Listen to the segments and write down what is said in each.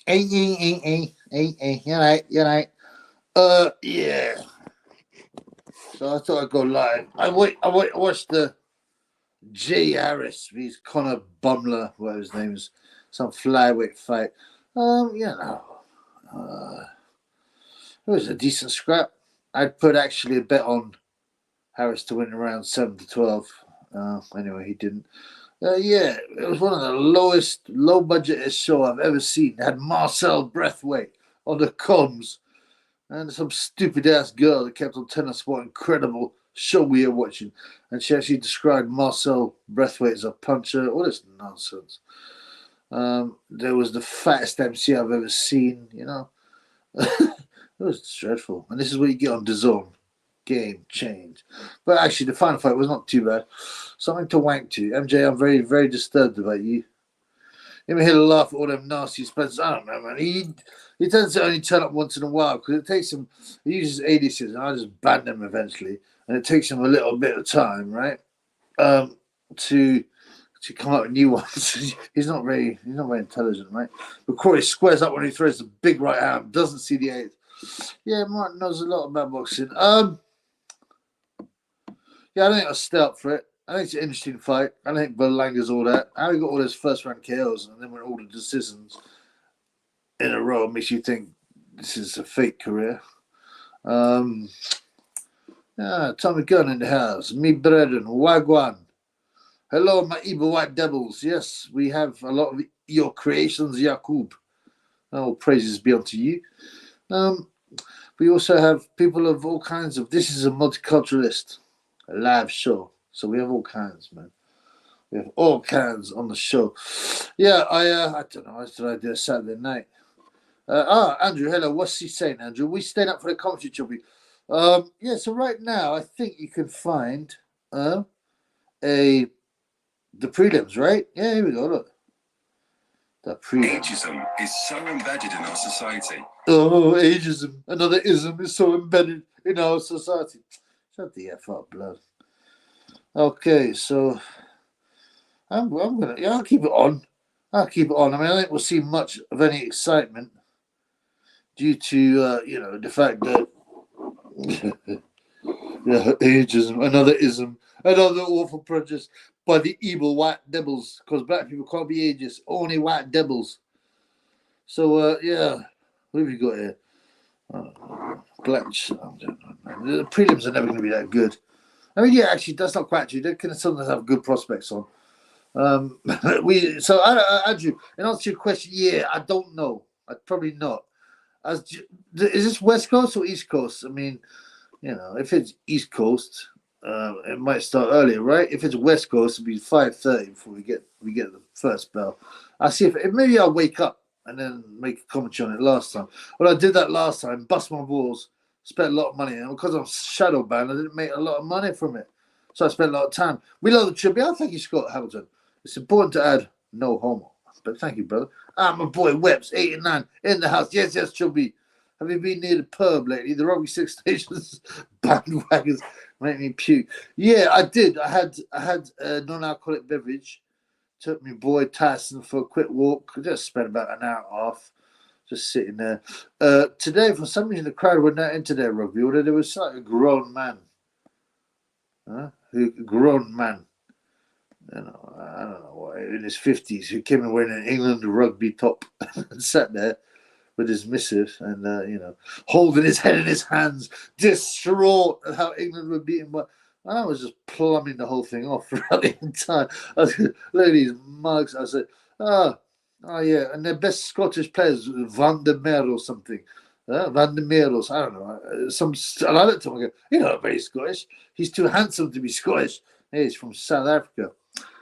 Hey. You're right. Yeah. So I thought I'd go live. I watched the Jay Harris, he's Connor Bumler, whatever his name is, some flyweight fight. Uh, it was a decent scrap. I'd put actually a bet on Harris to win around 7-12. Anyway, he didn't. Yeah, it was one of the lowest, low budget show I've ever seen. It had Marcel Breathwaite on the comms and some stupid ass girl that kept on telling us what incredible show we are watching. And she actually described Marcel Breathwaite as a puncher. All this nonsense. There was the fattest MC I've ever seen, you know. It was dreadful. And this is what you get on DAZN. Game change. But actually, the final fight was not too bad. Something to wank to. MJ, I'm very, very disturbed about you. Even he'll laugh at all them nasty Spencers. I don't know, man. He tends to only turn up once in a while because it takes him. He uses aliases, and I just ban them eventually. And it takes him a little bit of time, right? To come up with new ones. He's not very intelligent, right? McCrory squares up when he throws the big right hand, doesn't see the eight. Yeah, Martin knows a lot about boxing. Yeah, I don't think I'll stay up for it. I think it's an interesting fight. I don't think Berlanga's all that. How he got all those first round KOs and then went all the decisions in a row makes you think this is a fake career. Tommy Gunn in the house. Me brethren, Wagwan. Hello, my evil white devils. Yes, we have a lot of your creations, Yakub. All praises be unto you. We also have people of all kinds of. This is a multiculturalist, a live show. So we have all kinds, man. We have all kinds on the show. Yeah, I don't know. What did I do Saturday night? Andrew, hello. What's he saying, Andrew? We staying up for the commentary, Chubby. Yeah, so right now I think you can find the prelims, right? Yeah, here we go. Look. The prelims. Ageism is so embedded in our society. Oh, ageism. Another ism is so embedded in our society. Shut the F up, blood. Okay, so I'm gonna. Yeah, I'll keep it on. I mean, I don't think we'll see much of any excitement due to the fact that ageism, another ism, another awful prejudice by the evil white devils, because black people can't be ageist, only white devils. So yeah, what have you got here? Black. The prelims are never going to be that good. I mean, yeah, actually, that's not quite true. They can sometimes have good prospects on. Andrew, in answer to your question, yeah, I don't know. I'd probably not. Is this West Coast or East Coast? I mean, if it's East Coast, it might start earlier, right? If it's West Coast, it'll be 5:30 before we get the first bell. I'll see if maybe I'll wake up and then make a commentary on it last time. Well, I did that last time, bust my balls, spent a lot of money, and because I'm shadow banned, I didn't make a lot of money from it. So I spent a lot of time. We love the tribute. Thank you, Scott Hamilton. It's important to add no homo. But thank you, brother. My boy Webbs, 8 and 9 in the house. Yes, Chubby. Have you been near the pub lately? The Rugby Six Nations bandwagons make me puke. Yeah, I did. I had a non-alcoholic beverage. Took my boy Tyson for a quick walk. Just spent about an hour and a half just sitting there. Today, for some reason, the crowd were not into their rugby, although there was like a grown man. Grown man. I don't know, in his 50s, who came in wearing an England rugby top and sat there with his missive and, holding his head in his hands, distraught at how England were beaten. But I was just plumbing the whole thing off throughout the entire. I was look at these mugs. I said, oh yeah, and their best Scottish players, Van der Meer or something. Van der Meers, I don't know. And I looked at him and go, you're not very Scottish. He's too handsome to be Scottish. Hey, he's from South Africa.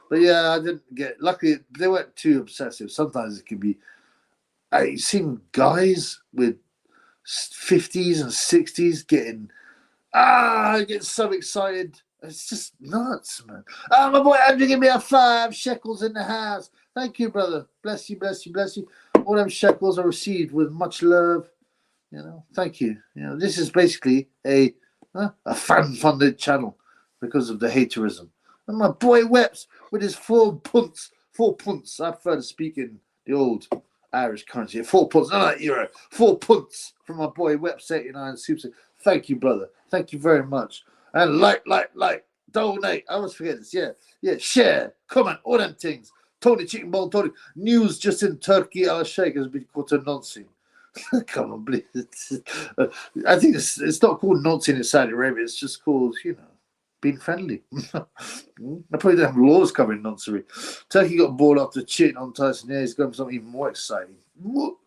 But yeah, I didn't get. Luckily, they weren't too obsessive. Sometimes it can be. I've seen guys with 50s and 60s getting so excited. It's just nuts, man. My boy Andrew, give me a 5 shekels in the house. Thank you, brother. Bless you, bless you, bless you. All them shekels are received with much love. Thank you. This is basically a fan-funded channel because of the haterism. And my boy Weps with his 4 punts. I prefer to speak in the old Irish currency. 4 punts, not euro. 4 punts from my boy Webs89 Super. Thank you, brother. Thank you very much. And like, donate. I always forget this. Yeah, share, comment, all them things. Tony Chicken Bone, Tony. News just in Turkey, Al Sheikh has been caught a nonsense. Come on, please. I think it's not called nonsense in Saudi Arabia. It's just called, being friendly. I probably don't have laws covering nonsense. Turkey got bored after cheating on Tyson. Yeah, he's going for something even more exciting. Look,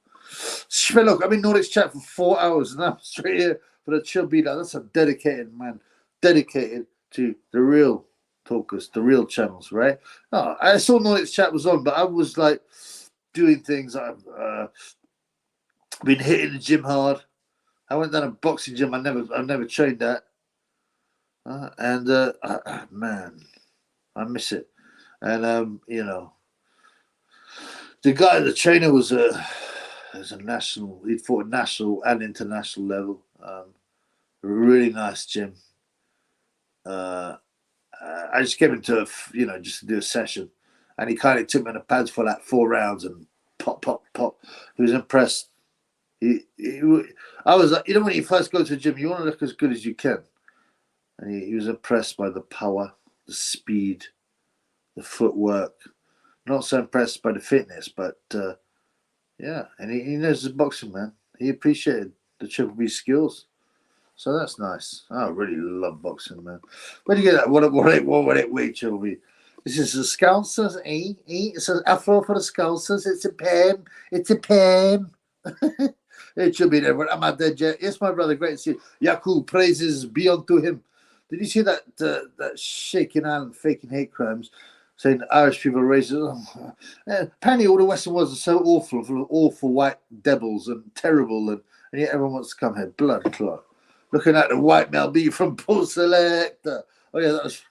I'm in Nordics chat for 4 hours and I'm straight here for the chill beat. That's a dedicated man, dedicated to the real talkers, the real channels, right? Oh, I saw Nordics chat was on, but I was like doing things. I've been hitting the gym hard. I went down a boxing gym. I've never trained that. Man, I miss it. And the guy, the trainer was a national. He fought at national and international level. Really nice gym. I just came into just to do a session, and he kind of took me on the pads for like 4 rounds and pop. He was impressed. I was like, when you first go to the gym, you want to look as good as you can. And he was impressed by the power, the speed, the footwork. Not so impressed by the fitness, but and he knows his boxing, man. He appreciated the Triple B skills. So that's nice. I really love boxing, man. Where do you get that? What weight, Triple B? This is the Scousers, eh? It's an afro for the Scousers. It's a pen. It should be there. I'm at dead yet. Yes, my brother. Great to see you. Yakub, praises be unto him. Did you see that shaking hand, faking hate crimes, saying Irish people are racist? Apparently, all the Western worlds are so awful, full of awful white devils and terrible, and yet everyone wants to come here. Blood clot. Looking at the white Mel B from Bo Selector. Oh yeah, that was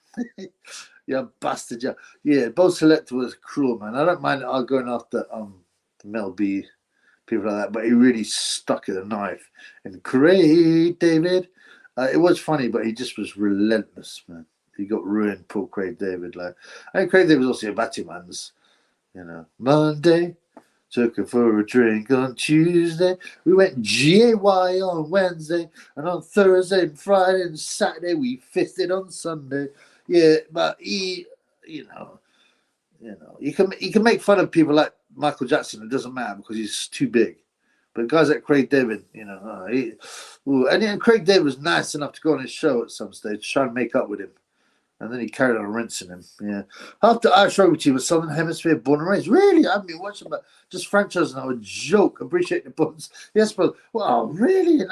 yeah, bastard. Yeah. Bo Selector was cruel, man. I don't mind going after Mel B, people like that, but he really stuck at a knife. And Craig David. It was funny, but he just was relentless, man. He got ruined, poor Craig David. Craig David was also a batty man's, Monday, took her for a drink on Tuesday. We went GAY on Wednesday, and on Thursday and Friday and Saturday we fisted on Sunday. Yeah, but he, you can make fun of people like Michael Jackson. It doesn't matter because he's too big. But guys like Craig David, and Craig David was nice enough to go on his show at some stage, try and make up with him. And then he carried on rinsing him. Yeah. After Irish rugby team was Southern Hemisphere born and raised. Really? I haven't been watching, but just franchising now a joke. Appreciate the buns. Yes, but really?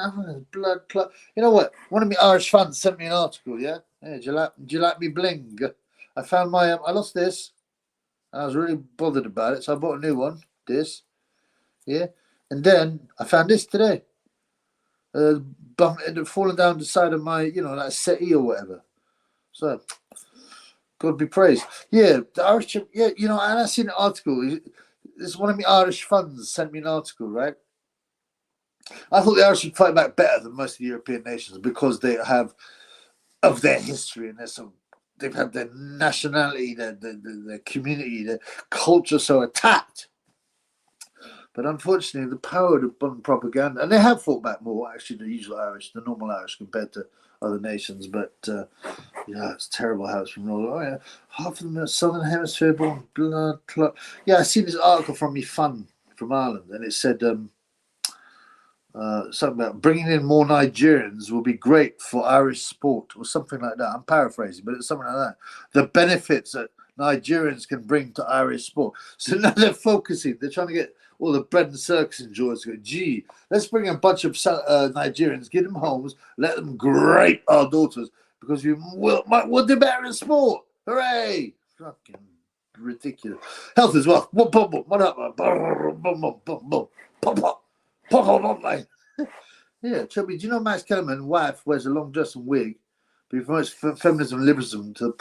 Blood clot. You know what? One of my Irish fans sent me an article, yeah? Hey, do you like me bling? I found I lost this. And I was really bothered about it, so I bought a new one. This. Yeah. And then I found this today. Falling down the side of my, like settee or whatever. So, God be praised. Yeah, the Irish, and I seen an article. This one of my Irish fans sent me an article, right? I thought the Irish would fight back better than most of the European nations because they have of their history and they've had their nationality, their community, their culture so attacked. But unfortunately, the power of the propaganda, and they have fought back more, actually, the usual Irish, the normal Irish compared to other nations. But, it's terrible how it's been rolled. Oh, yeah, half of them are Southern Hemisphere born, blood clot. Yeah, I seen this article from me fun from Ireland, and it said something about bringing in more Nigerians will be great for Irish sport or something like that. I'm paraphrasing, but it's something like that. The benefits that Nigerians can bring to Irish sport. So now they're focusing. They're trying to get all the bread and circus enjoyers to go, let's bring a bunch of Nigerians, get them homes, let them grape our daughters because we'll do better in sport. Hooray! Fucking ridiculous. Health as well. What up? Pop. Yeah, Chubby, do you know Max Kellerman's wife wears a long dress and wig, but he promotes feminism and liberalism to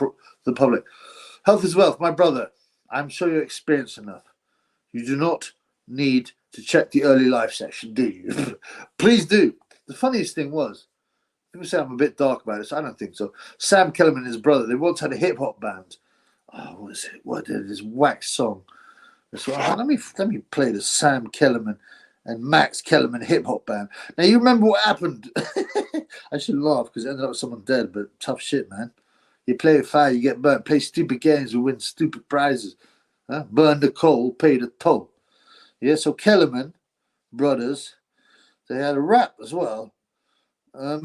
the public? Health is wealth, my brother. I'm sure you're experienced enough. You do not need to check the early life section, do you? Please do. The funniest thing was, people say I'm a bit dark about this. I don't think so. Sam Kellerman and his brother, they once had a hip hop band. Oh, what is it? What did this wax song? So let me play the Sam Kellerman and Max Kellerman hip hop band. Now you remember what happened? I should laugh because it ended up with someone dead, but tough shit, man. You play with fire, you get burnt. Play stupid games, we win stupid prizes. Huh? Burn the coal, pay the toll. Yeah, so Kellerman brothers, they had a rap as well. There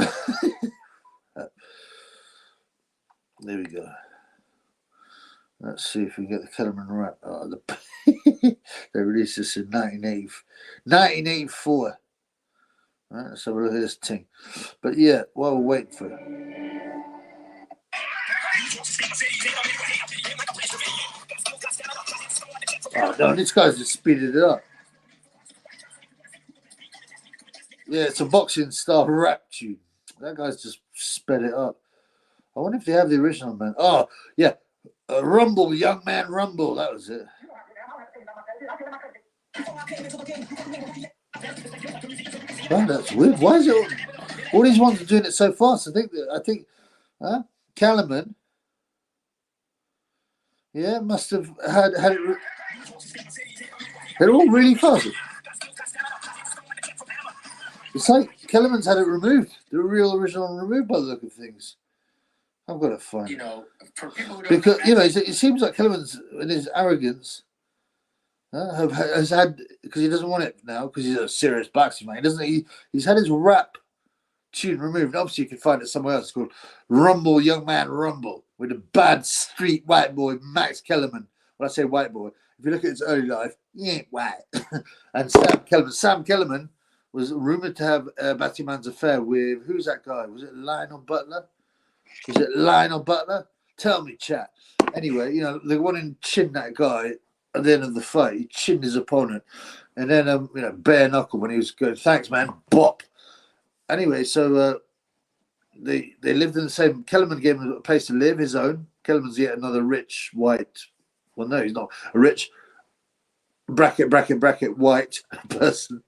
we go. Let's see if we can get the Kellerman rap. Oh, they released this in 1984. Right, let's have a look at this thing. But yeah, while we're waiting for it. Oh no, this guy's just speeded it up. Yeah, it's a boxing style rap tune. That guy's just sped it up. I wonder if they have the original, man. Oh, yeah. Rumble, Young Man Rumble. That was it. Oh, that's weird. Why is it all these ones are doing it so fast? I think Kellerman, yeah, must have had it. They're all really fast. It's like Kellerman's had it removed. The real original removed by the look of things. I've got to find it. For people who don't Because it seems like Kellerman's in his arrogance has had, because he doesn't want it now because he's a serious boxing man. He's had his rap tune removed. Obviously, you can find it somewhere else. It's called Rumble, Young Man Rumble, with a bad street white boy Max Kellerman. When I say white boy, if you look at his early life, he ain't white. And Sam Kellerman was rumored to have Batman's affair with, who's that guy? Was it Lionel Butler? Tell me, chat. Anyway, they wanted to chin that guy at the end of the fight. He chinned his opponent. And then, bare knuckle when he was going, thanks, man, bop. Anyway, so they lived in the same, Kellerman gave him a place to live, his own. Kellerman's yet another rich white, well, no, he's not a rich bracket white person.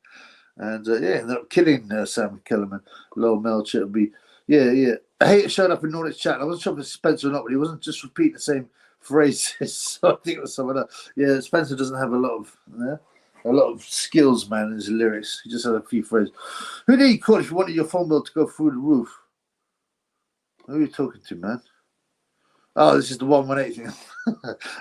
And ended up killing Sam Kellerman. Low Melcher will be, yeah. I hate it showed up in Nordic chat. I wasn't sure if it was Spencer or not, but he wasn't just repeating the same phrases. So I think it was someone else. Yeah, Spencer doesn't have a lot of skills, man, in his lyrics. He just had a few phrases. Who did you call if you wanted your phone bill to go through the roof? Who are you talking to, man? Oh, this is the 118 thing.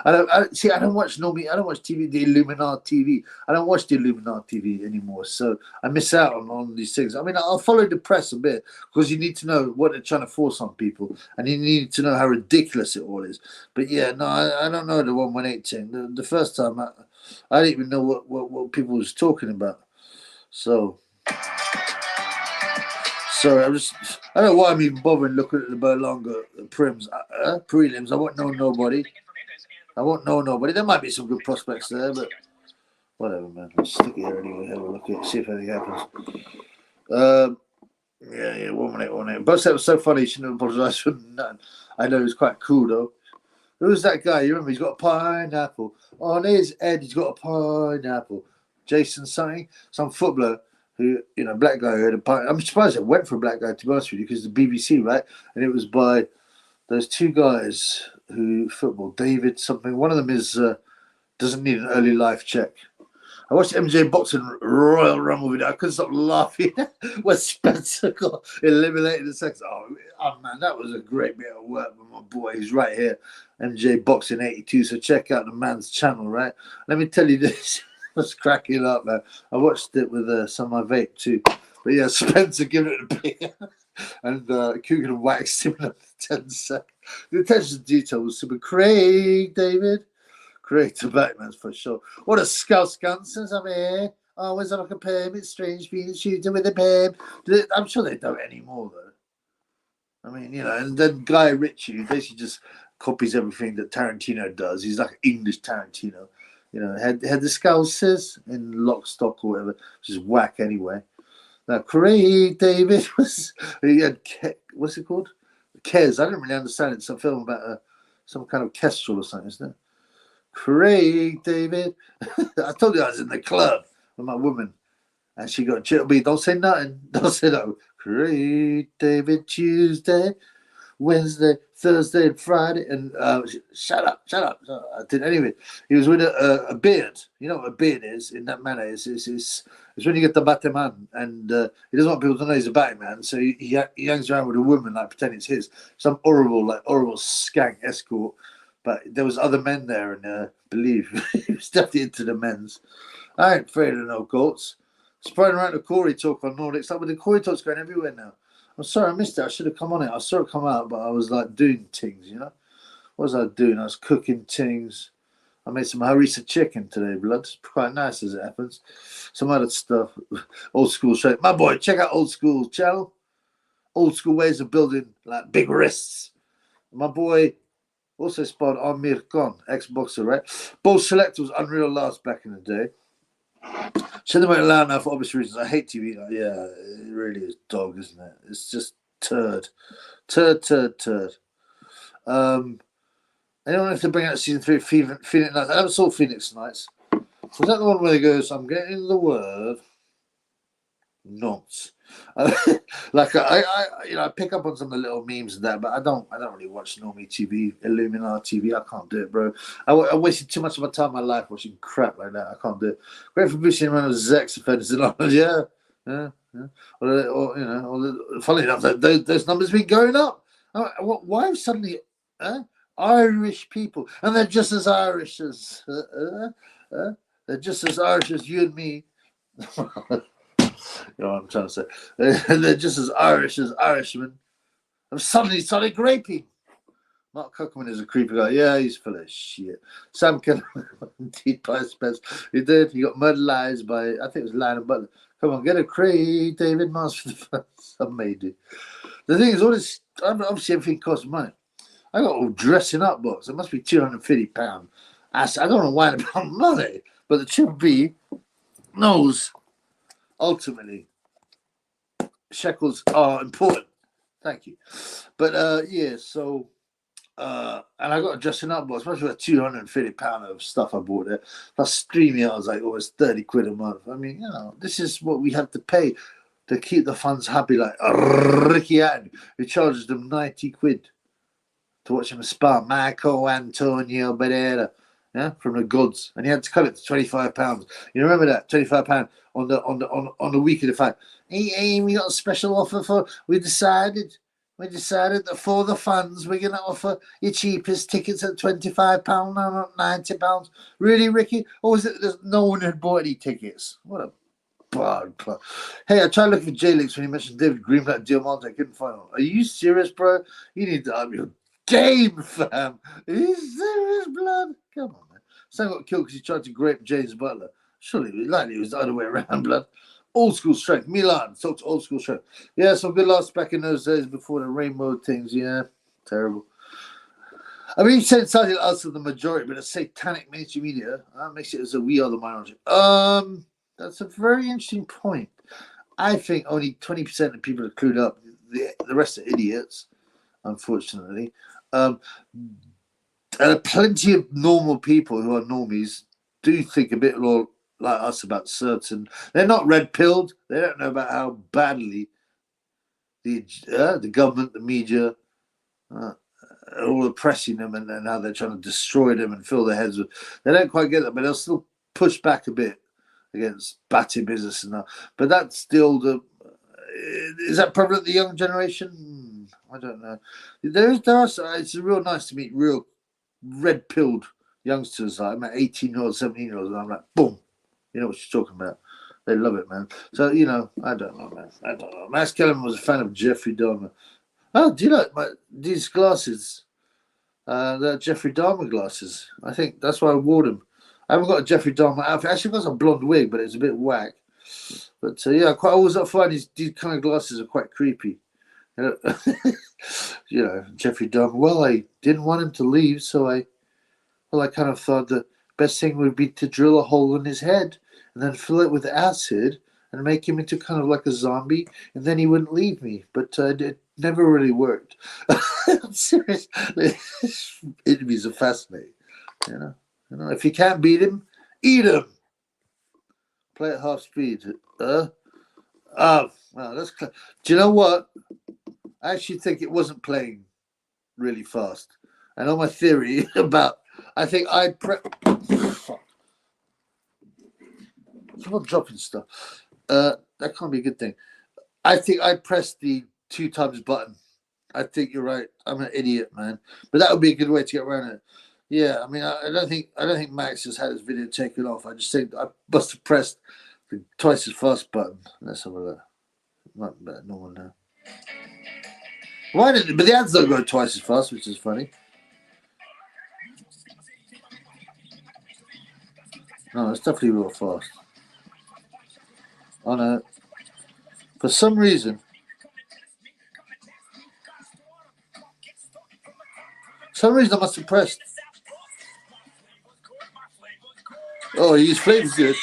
I don't watch TV, the Illuminati TV. I don't watch the Illuminati TV anymore, so I miss out on these things. I mean, I'll follow the press a bit because you need to know what they're trying to force on people, and you need to know how ridiculous it all is. But yeah, no, I don't know the 118. The first time, I didn't even know what people was talking about. So. Sorry, I don't know why I'm even bothering looking at the Berlanga prelims. I won't know nobody. There might be some good prospects there, but whatever, man. Let's stick it here anyway. Have a look at it, see if anything happens. 118. Both said it was so funny. He shouldn't have apologized for nothing. I know he was quite cool though. Who's that guy? You remember? He's got a pineapple on his head. He's got a pineapple. Jason something, some footballer. Who, black guy who had a pint. I'm surprised it went for a black guy, to be honest with you, because the BBC, right? And it was by those two guys who football, David something. One of them is doesn't need an early life check. I watched MJ boxing Royal Rumble video. I couldn't stop laughing when Spencer got eliminated in seconds. Oh man, that was a great bit of work with my boy. He's right here, MJ Boxing 82. So check out the man's channel, right? Let me tell you this. I was cracking up, man. I watched it with some of my vape too. But yeah, Spencer giving it a beer and Coogan waxed him in 10 seconds. The attention to detail was super. Craig, David. Craig to Batman's for sure. What a scout since I'm here. Always on like a perm. It's strange being a shooter with a perm. I'm sure they don't anymore, though. I mean, and then Guy Ritchie basically just copies everything that Tarantino does. He's like English Tarantino. Had the Scousers in Lock, Stock, or whatever, which is whack anyway. Now, Craig David he had, what's it called? Kes. I didn't really understand it. It's a film about some kind of kestrel or something, isn't it? Craig David. I told you I was in the club with my woman, and she got chill me. Don't say nothing. Don't say no. Craig David, Tuesday, Wednesday, Thursday and Friday, and shut up. I didn't anyway. He was with a beard. You know what a beard is in that manner. It's when you get the Batman, and he doesn't want people to know he's a Batman, so he hangs around with a woman like pretending it's his. Some horrible skank escort. But there was other men there, and believe he was definitely into the men's. I ain't afraid of no goats. Spreading around the Corey talk on Nordics. Like, but the Corey talk's going everywhere now. I'm sorry I missed it. I should have come on it. I saw it come out, but I was like doing things, you know. What was I doing? I was cooking things. I made some harissa chicken today, blood. It's quite nice as it happens. Some other stuff. Old school shape. My boy, check out Old School channel. Old school ways of building like big wrists. My boy also spotted Amir Khan, ex-boxer, right? Both Selector was unreal last back in the day. Shouldn't have went loud now for obvious reasons. I hate TV. Like, yeah, it really is dog, isn't it? It's just turd. Anyone have to bring out season 3 of Phoenix Nights? I never saw Phoenix Nights. So is that the one where they go, so I'm getting the word nonce. Like I pick up on some of the little memes and that, but I don't really watch normally TV, Illuminati TV. I can't do it, bro. I wasted too much of my time in my life watching crap like that. I can't do it. Great for boosting around with Zex offenders and all. Yeah. Funny enough, those numbers been going up. Why have suddenly Irish people, and they're just as Irish as they're just as Irish as you and me. You know what I'm trying to say? They're just as Irish as Irishmen. I've suddenly started graping. Mark Cuckman is a creepy guy. Yeah, he's full of shit. Sam Keller, indeed, by Spence. He did. He got murderized by, I think it was Lionel Butler. Come on, get a crate, David Mars for the fun. Some may do. The thing is, all this, obviously everything costs money. I got all dressing up box. It must be £250. I don't want to whine about money, but the Triple B knows ultimately shekels are important. Thank you. But yeah, so and I got a dressing up box, much about £250 of stuff I bought there. Plus streaming, I was like almost 30 quid a month. I mean, you know, this is what we have to pay to keep the fans happy, like Ricky Atton, who charges them 90 quid to watch him spar Marco Antonio Barrera, yeah, from the gods, and he had to cut it to £25. You remember that £25 on the week of the fight. Hey, we got a special offer for. We decided that for the fans we're gonna offer your cheapest tickets at £25, not £90. Really, Ricky? Or was it that no one had bought any tickets? What a bad club. Hey, I tried looking for J-Links when you mentioned David Greenblatt and Diamante. I couldn't find one. Are you serious, bro? You need to up your game, fam. Are you serious, blood? Come on, man. Sam got killed because he tried to grape James Butler. Surely, likely it was the other way around, blood. Old school strength. Milan. Talk to old school strength. Yeah, some good laughs back in those days before the rainbow things. Yeah, terrible. I mean, he said something else of the majority, but a satanic mainstream media makes it as a we are the minority. That's a very interesting point. I think only 20% of people are clued up. The rest are idiots, unfortunately. And plenty of normal people who are normies do think a bit more like us about certain. They're not red-pilled. They don't know about how badly the government, the media, are all oppressing them and how they're trying to destroy them and fill their heads with. They don't quite get that, but they'll still push back a bit against batty business and that. But that's still the. Is that prevalent the young generation? I don't know. There are. It's real nice to meet real red-pilled youngsters. Like I met 18-year-olds, 17-year-olds, and I'm like, boom. You know what you're talking about. They love it, man. So, you know, I don't know, man. I don't know. Max Kellerman was a fan of Jeffrey Dahmer. Oh, do you like these glasses? They're Jeffrey Dahmer glasses. I think that's why I wore them. I haven't got a Jeffrey Dahmer outfit. Actually, I've got a blonde wig, but it's a bit whack. But yeah, I always find these kind of glasses are quite creepy. You know, you know, Jeffrey Dahmer. Well, I didn't want him to leave, so I kind of thought the best thing would be to drill a hole in his head and then fill it with acid and make him into kind of like a zombie, and then he wouldn't leave me. But it never really worked. Seriously, enemies are fascinating. You know, if you can't beat him, eat him. Play at half speed. Well, that's. Do you know what? I actually think it wasn't playing really fast. And on my theory about, I think I'd fuck. Keep on dropping stuff. That can't be a good thing. I think I'd press the 2 times button. I think you're right. I'm an idiot, man. But that would be a good way to get around it. Yeah, I mean, I don't think Max has had his video taken off. I just think I must have pressed the twice as fast button. Let's have a look. Might be better normal now. Why did? But the ads don't go twice as fast, which is funny. No, it's definitely real fast. Oh no. For some reason. I must have pressed. Oh, his flavor's good.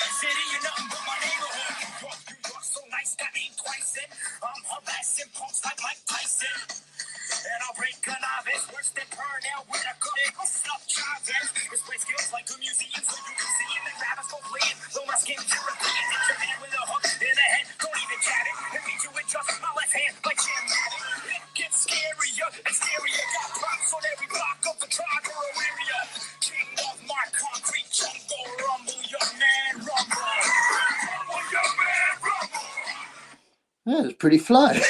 Yeah, it's pretty fly.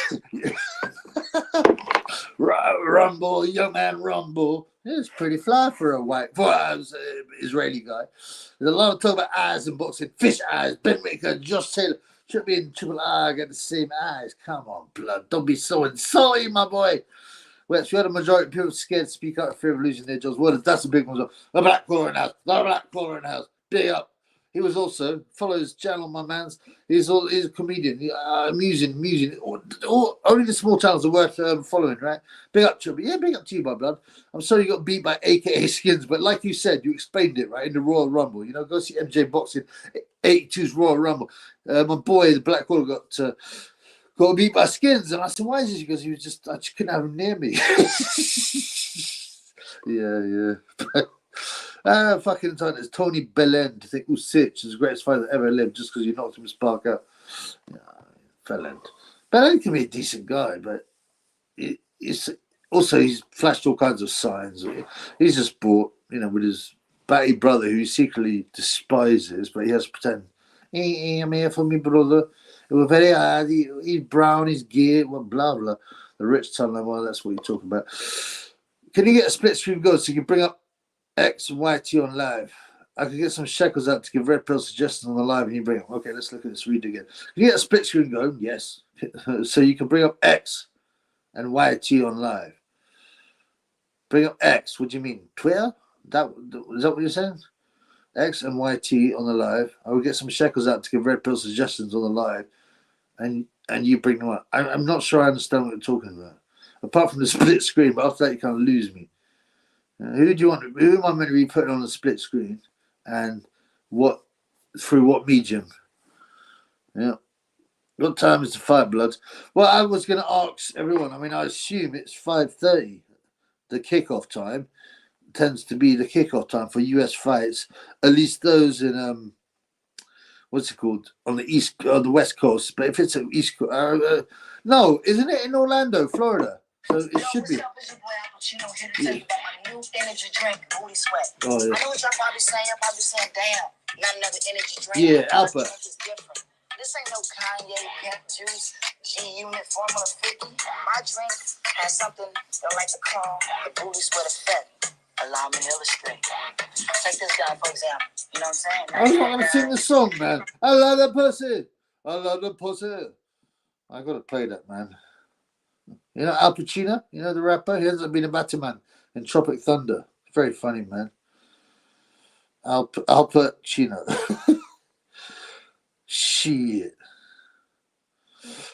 Rumble, young man, rumble. Yeah, it's pretty fly for a white, Israeli guy. There's a lot of talk about eyes in boxing, fish eyes, Ben Maker, Josh Taylor. Should be in Triple R, get the same eyes. Come on, blood. Don't be so insulting, my boy. Well, we had a majority of people scared to speak out of fear of losing their jobs. Well, that's a big one. A black caller in the house. A black caller in the house. Big up. He was also, follow his channel, my man's. He's a comedian, amusing. Only the small channels are worth following, right? Big up to you. Yeah, big up to you, my blood. I'm sorry you got beat by AKA Skins, but like you said, you explained it, right, in the Royal Rumble. You know, go see MJ Boxing, 82's Royal Rumble. My boy, the black caller, got beat by Skins. And I said, why is this? Because I just couldn't have him near me. Yeah. Fucking time. It's Tony Bellend to think Usich is the greatest fighter that ever lived just because you knocked him spark out. Yeah, Bellend. Bellend can be a decent guy, but he's flashed all kinds of signs. He's just bought, with his batty brother who he secretly despises, but he has to pretend, hey, I'm here for me brother. It was very hard. He's brown, he's gay, well, blah, blah. The rich telling him, well, that's what you're talking about. Can you get a split screen go so you can bring up X and YT on live? I could get some shekels out to give red pill suggestions on the live and you bring them. Okay, let's look at this read again. Can you get a split screen going? Yes. So you can bring up X and YT on live. Bring up X. What do you mean? Twitter? Is that what you're saying? X and YT on the live. I will get some shekels out to give red pill suggestions on the live and you bring them up. I'm not sure I understand what you're talking about. Apart from the split screen, but after that you kind of lose me. Who am I meant to be putting on the split screen, and through what medium? Yeah. What time is the fight, bloods? Well, I was going to ask everyone. I mean, I assume it's 5:30. The kickoff time tends to be the kickoff time for US fights, at least those in what's it called, on the West Coast. But if it's an East Coast, no, isn't it in Orlando, Florida? So it should be. Yeah. Oh, yeah. I know what y'all probably saying, damn, not another energy drink. Yeah, Alpha. This ain't no Kanye, Pimp Juice, G-Unit, Formula 50. My drink has something I like to call the booty sweat effect. Allow me to illustrate. Take this guy, for example. You know what I'm saying? I was not going to sing the song, man. I love the pussy. I love the pussy. I got to play that, man. You know Al Pacino? You know the rapper? He ends up being a Batman in Tropic Thunder. Very funny, man. Al Pacino. Shit.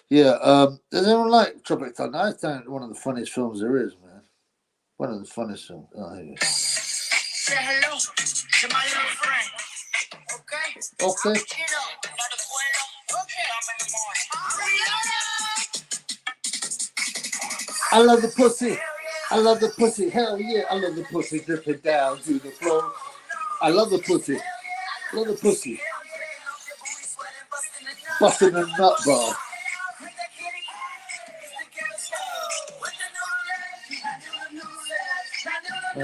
Yeah, does anyone like Tropic Thunder? I think one of the funniest films there is, man. One of the funniest films. Oh, here you go. Say hello to my little friend. Okay. I love the pussy. I love the pussy. Hell yeah, I love the pussy dripping down to the floor. I love the pussy. Love the pussy. Busting a nut bar.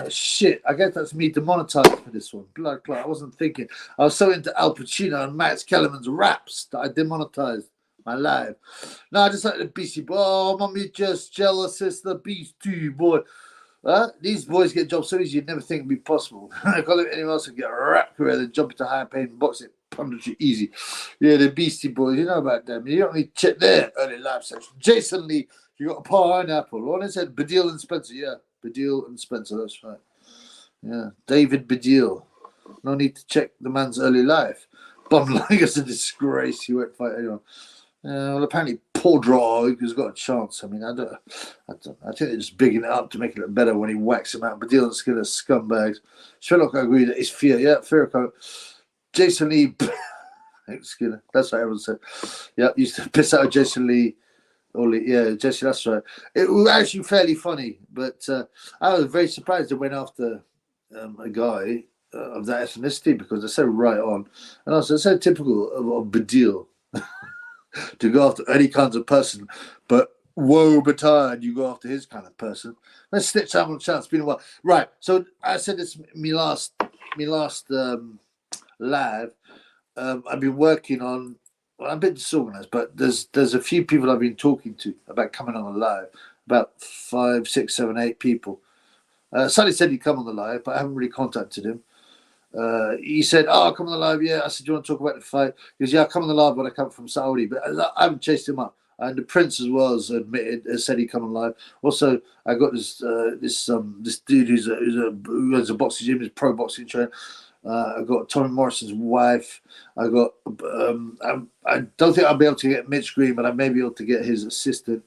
Shit, I guess that's me demonetized for this one. Blood clot. I wasn't thinking. I was so into Al Pacino and Max Kellerman's raps that I demonetized my live. No, I just like the Beastie Boy. Oh, mommy just jealous. It's the Beastie Boy. These boys get jobs so easy you'd never think it'd be possible. I can't let anyone else get a rap career, then jump into higher paying boxing punditry easy. Yeah, the Beastie Boys, you know about them. You don't need to check their early life section. Jason Lee, you got a pineapple. One said Baddiel and Spencer. Yeah, Baddiel and Spencer, that's right. Yeah, David Baddiel. No need to check the man's early life. Bum like us a disgrace. He won't fight anyone. Well, apparently Paul Drog has got a chance. I mean, I think they're just bigging it up to make it look better when he whacks him out. But Dylan Skinner, scumbags. Sherlock, I agree that it's fear. Yeah, fear. Jason Lee, Skinner. That's what everyone said. Yeah, used to piss out of Jason Lee. Yeah, Jesse, that's right. It was actually fairly funny, but I was very surprised they went after a guy of that ethnicity because they're so right on. And also, it's so typical of Baddiel. To go after any kinds of person, but woe betide you go after his kind of person. Let's snitch out on a chance. It's been a while, right? So I said this me last live. I've been working on. Well, I'm a bit disorganized, but there's a few people I've been talking to about coming on the live. About 5, 6, 7, 8 people. Sonny said he'd come on the live, but I haven't really contacted him. He said, "Oh, I'll come on the live." Yeah, I said, "Do you want to talk about the fight?" He goes, "Yeah, I'll come on the live when I come from Saudi." But I haven't chased him up. And the Prince as well has said he'd come on live. Also, I got this dude who has a boxing gym, he's pro boxing trainer. I got Tommy Morrison's wife. I got. I don't think I'll be able to get Mitch Green, but I may be able to get his assistant.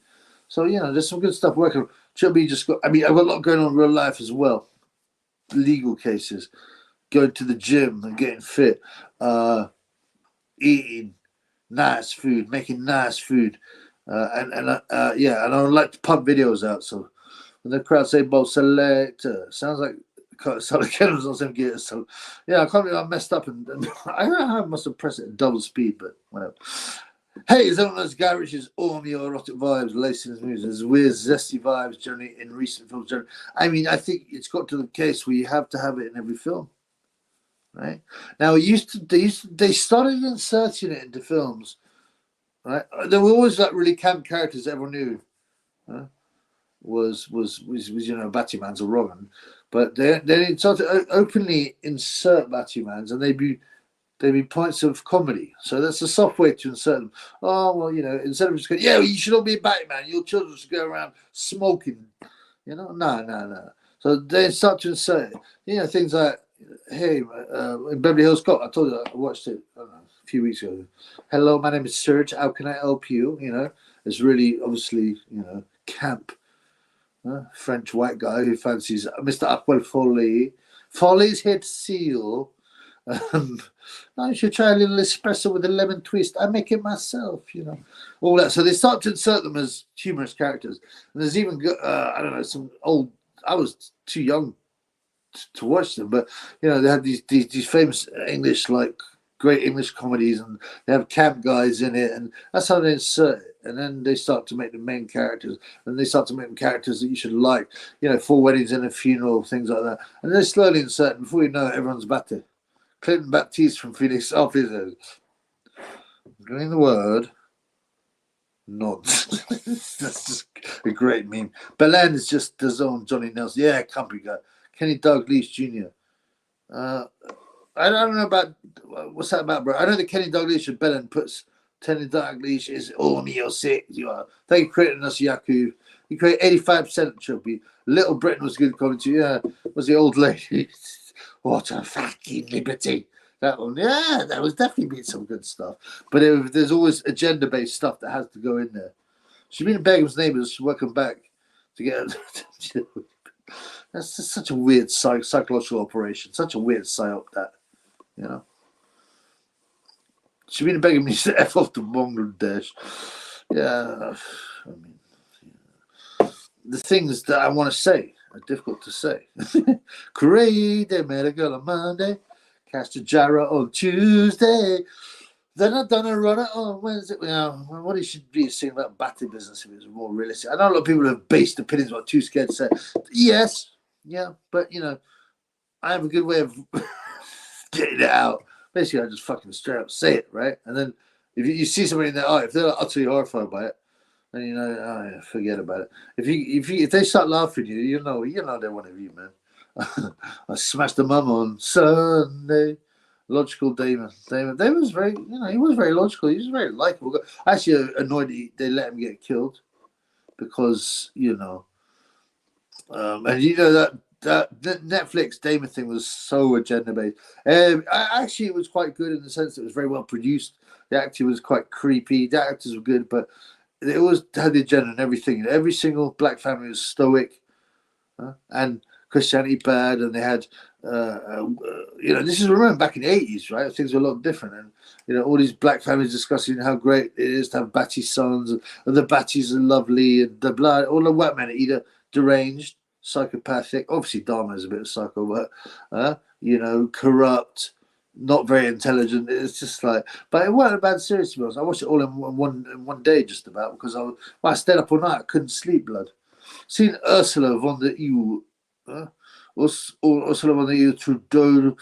So there's some good stuff working. Chubby just got. I mean, I've got a lot going on in real life as well. Legal cases. Going to the gym and getting fit, eating nice food, making nice food, and I like to pump videos out. So when the crowd say "Bolt Selector," sounds like Kevin's on some gear. So I can't believe I messed up and I must have pressed it at double speed, but whatever. Hey, is everyone those Guy Ritchie's homoerotic vibes, lacing his music? There's weird, zesty vibes generally in recent films. Generally. I mean, I think it's got to the case where you have to have it in every film. Right now, they started inserting it into films. Right, there were always like really camp characters that everyone knew. Was Batman's or Robin, but they started to openly insert Batmans, and they'd be points of comedy. So that's a soft way to insert them. Oh well, instead of just going, you should all be a Batman. Your children should go around smoking. No. So they start to insert things like. Hey, in Beverly Hills Cop, I told you I watched it a few weeks ago. Hello, my name is Serge. How can I help you? It's really obviously camp. French white guy who fancies Mr. Aquel Foley. Foley's here to see you. You should try a little espresso with a lemon twist. I make it myself. All that. So they start to insert them as humorous characters. And there's even I don't know, some old. I was too young to watch them, but they have these famous English, like great English comedies, and they have camp guys in it, and that's how they insert it. And then they start to make the main characters, and they start to make them characters that you should like. 4 weddings and a funeral, things like that. And they slowly insert, and before you know it, everyone's battered. Clinton Baptiste from Phoenix offices. Getting the word. Nods. That's just a great meme. Berlanga is just his own Johnny Nelson. Yeah, company guy. Kenny Dalglish Jr. I don't know about what's that about, bro. I know that Kenny Dalglish and Belen puts Kenny Dalglish is Neo 6. You are. Thank you for creating us, Yaku. You create 85% of Chubby. Little Britain was good commentary. Yeah, was the old lady. What a fucking liberty. That one, yeah, that was definitely been some good stuff. But there's always agenda-based stuff that has to go in there. She's been in Begum's Neighbours. She's welcome back to get. That's just such a weird psychological operation. Such a weird psyop that, She's been begging me to F off to Bangladesh. Yeah, I mean, the things that I want to say are difficult to say. Great, they met a girl on Monday, cast a gyro on Tuesday. Then I've done a runner on Wednesday. What he should be saying about battery business if it was more realistic. I know a lot of people have based opinions about too scared to say. Yes. Yeah, but I have a good way of getting it out. Basically, I just fucking straight up say it, right? And then if you see somebody in their eye, if they're utterly horrified by it, then oh, forget about it. If they start laughing at you, you know they're one of you, man. I smashed the mum on Sunday. Logical Damon. Damon was very, he was very logical. He was very likable. Actually, annoyed they let him get killed because and that Netflix Damon thing was so agenda based. Actually, it was quite good in the sense that it was very well produced. The acting was quite creepy. The actors were good, but they always had the agenda and everything. Every single black family was stoic, and Christianity bad, and they had, this is, remember, back in the 80s, right? Things were a lot different, and all these black families discussing how great it is to have Batty sons, and the Batties are lovely, and the blood. All the white men are either deranged, psychopathic. Obviously, Dharma is a bit of psycho, but corrupt, not very intelligent. It's just like, but it wasn't a bad series to be honest. I watched it all in one day, just about, because I stayed up all night. I couldn't sleep, blood. Seen Ursula von der EU, Ursula von der EU, Trudeau,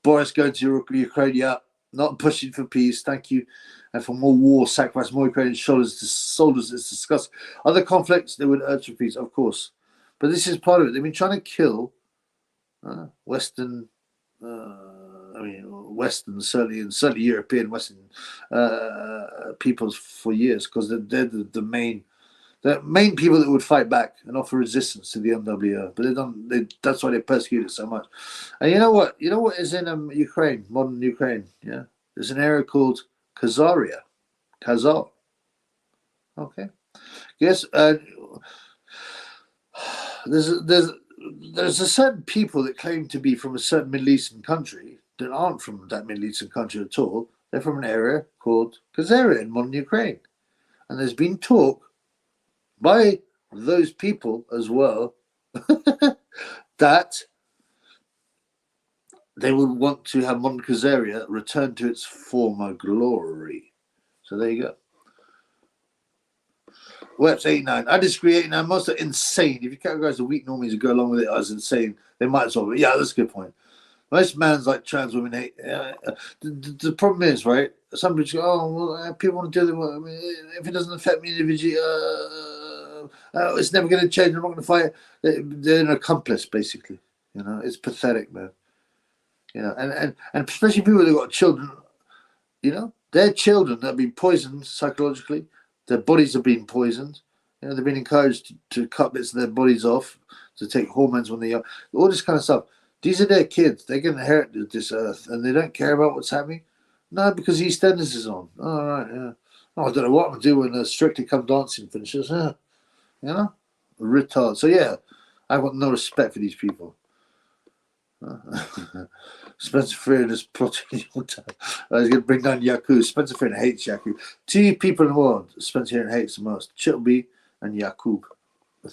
Boris going to Ukraine. Yeah, not pushing for peace. Thank you. And for more war, sacrifice more Ukrainian soldiers is discussed. Other conflicts, they would urge for peace, of course. But this is part of it. They've been trying to kill Western, certainly European Western peoples for years, because they're the main people that would fight back and offer resistance to the MWO. But they don't. That's why they persecute it so much. And you know what? You know what is in Ukraine, modern Ukraine? Yeah, there's an area called Khazaria. Khazar. Okay. Yes. There's a certain people that claim to be from a certain Middle Eastern country that aren't from that Middle Eastern country at all. They're from an area called Khazaria in modern Ukraine. And there's been talk by those people as well that they would want to have modern Khazaria return to its former glory. So there you go. Web's 89. I disagree. 89. Most are insane. If you categorize the weak normies who go along with it as insane, they might as well. Yeah, that's a good point. Most mans like trans women hate. The problem is, right? Some people go, oh, well, people want to do them. I mean, if it doesn't affect me individually, it's never going to change. I'm not going to fight. They're an accomplice, basically. It's pathetic, man. And especially people that got children. Their children that have been poisoned psychologically. Their bodies have been poisoned. They've been encouraged to cut bits of their bodies off, to take hormones when they're young. All this kind of stuff. These are their kids. They're going to inherit this earth, and they don't care about what's happening. No, because EastEnders is on. All right, yeah. Oh, I don't know what I'm going to do when Strictly Come Dancing finishes. Retard. So yeah, I've got no respect for these people. Spencer Freeland is plotting. He's going to bring down Yaku. Spencer Freeland hates Yaku. Two people in the world Spencer Freeland hates the most: Chilby and Yakub. Of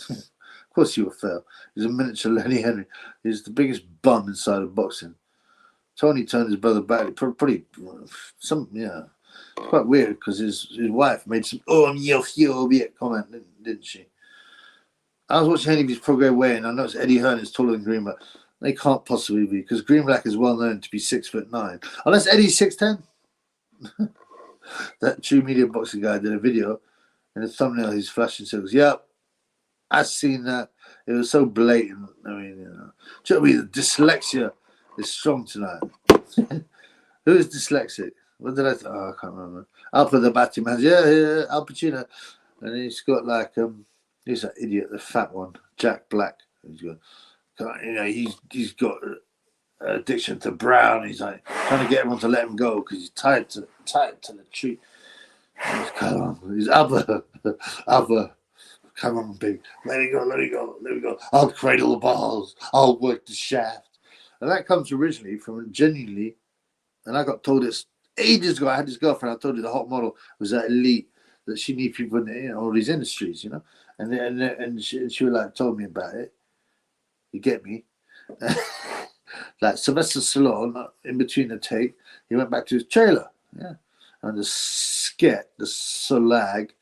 course, you will fail. He's a miniature Lenny Henry. He's the biggest bum inside of boxing. Tony turned his brother back. Pretty It's quite weird because his wife made some comment, didn't she? I was watching Henry's program way, and I noticed Eddie Hearn is taller than Greenback. They can't possibly be, because Greenblack is well known to be 6'9", unless Eddie's 6'10". That True Media boxing guy did a video, and the thumbnail he's flashing circles. Yep, I've seen that. It was so blatant. I mean, the dyslexia is strong tonight. Who is dyslexic? What did I? I can't remember. Alpha the Batty Man. Yeah, Al Pacino, and he's got like who's that idiot, the fat one, Jack Black. He's got. He's got addiction to brown. He's like trying to get everyone to let him go because he's tied to the tree. Come on, he's Alba. Come on, big. Let me go. I'll cradle the balls. I'll work the shaft. And that comes originally from genuinely, and I got told this ages ago. I had this girlfriend. I told you the hot model was that elite, that she needs people in all these industries, and she like told me about it. You get me? Like Sylvester Stallone, in between the take, he went back to his trailer. Yeah. And the sket, the slag,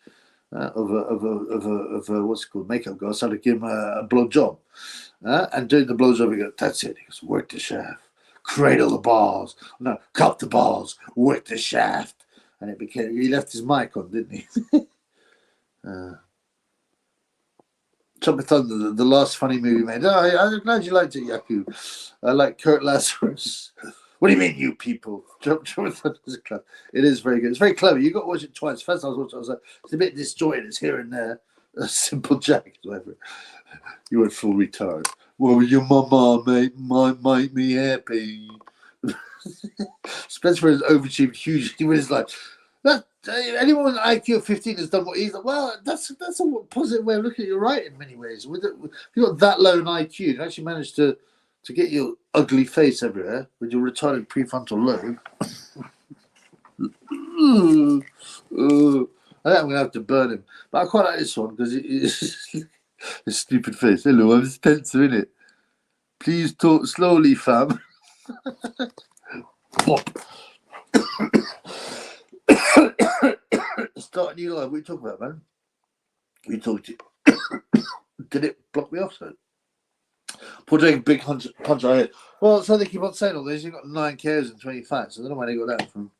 of a what's it called, makeup girl. So I give him a blow job, and doing the blow job, he goes, "That's it." He goes, "Work the shaft, cradle the balls, no, cup the balls, work the shaft," and it became. He left his mic on, didn't he? Tropic Thunder, the last funny movie he made. Oh, I'm glad you liked it, Yaku. I like Kurt Lazarus. What do you mean, you people? Tropic Thunder is a club. It is very good. It's very clever. You got to watch it twice. First time I was watching, I was like, it's a bit disjointed. It's here and there. A simple Jack, whatever. You went full retard. Well, your mama make me happy. Spencer is overachieved hugely with his life. That anyone with an IQ of 15 has done what he's like. Well, that's a positive way of looking at your right in many ways. With it, if you got that low an IQ, you actually managed to get your ugly face everywhere with your retarded prefrontal lobe. I think I'm gonna have to burn him, but I quite like this one because his stupid face. Hello, I'm Spencer, innit? Please talk slowly, fam. Start a new live. What are you talking about, man? We talked to did it block me off, so? Poor Jake, big punch I hit. Well, so they keep on saying all this. He's got 9 KOs and 20 fights. I don't know where they got that from.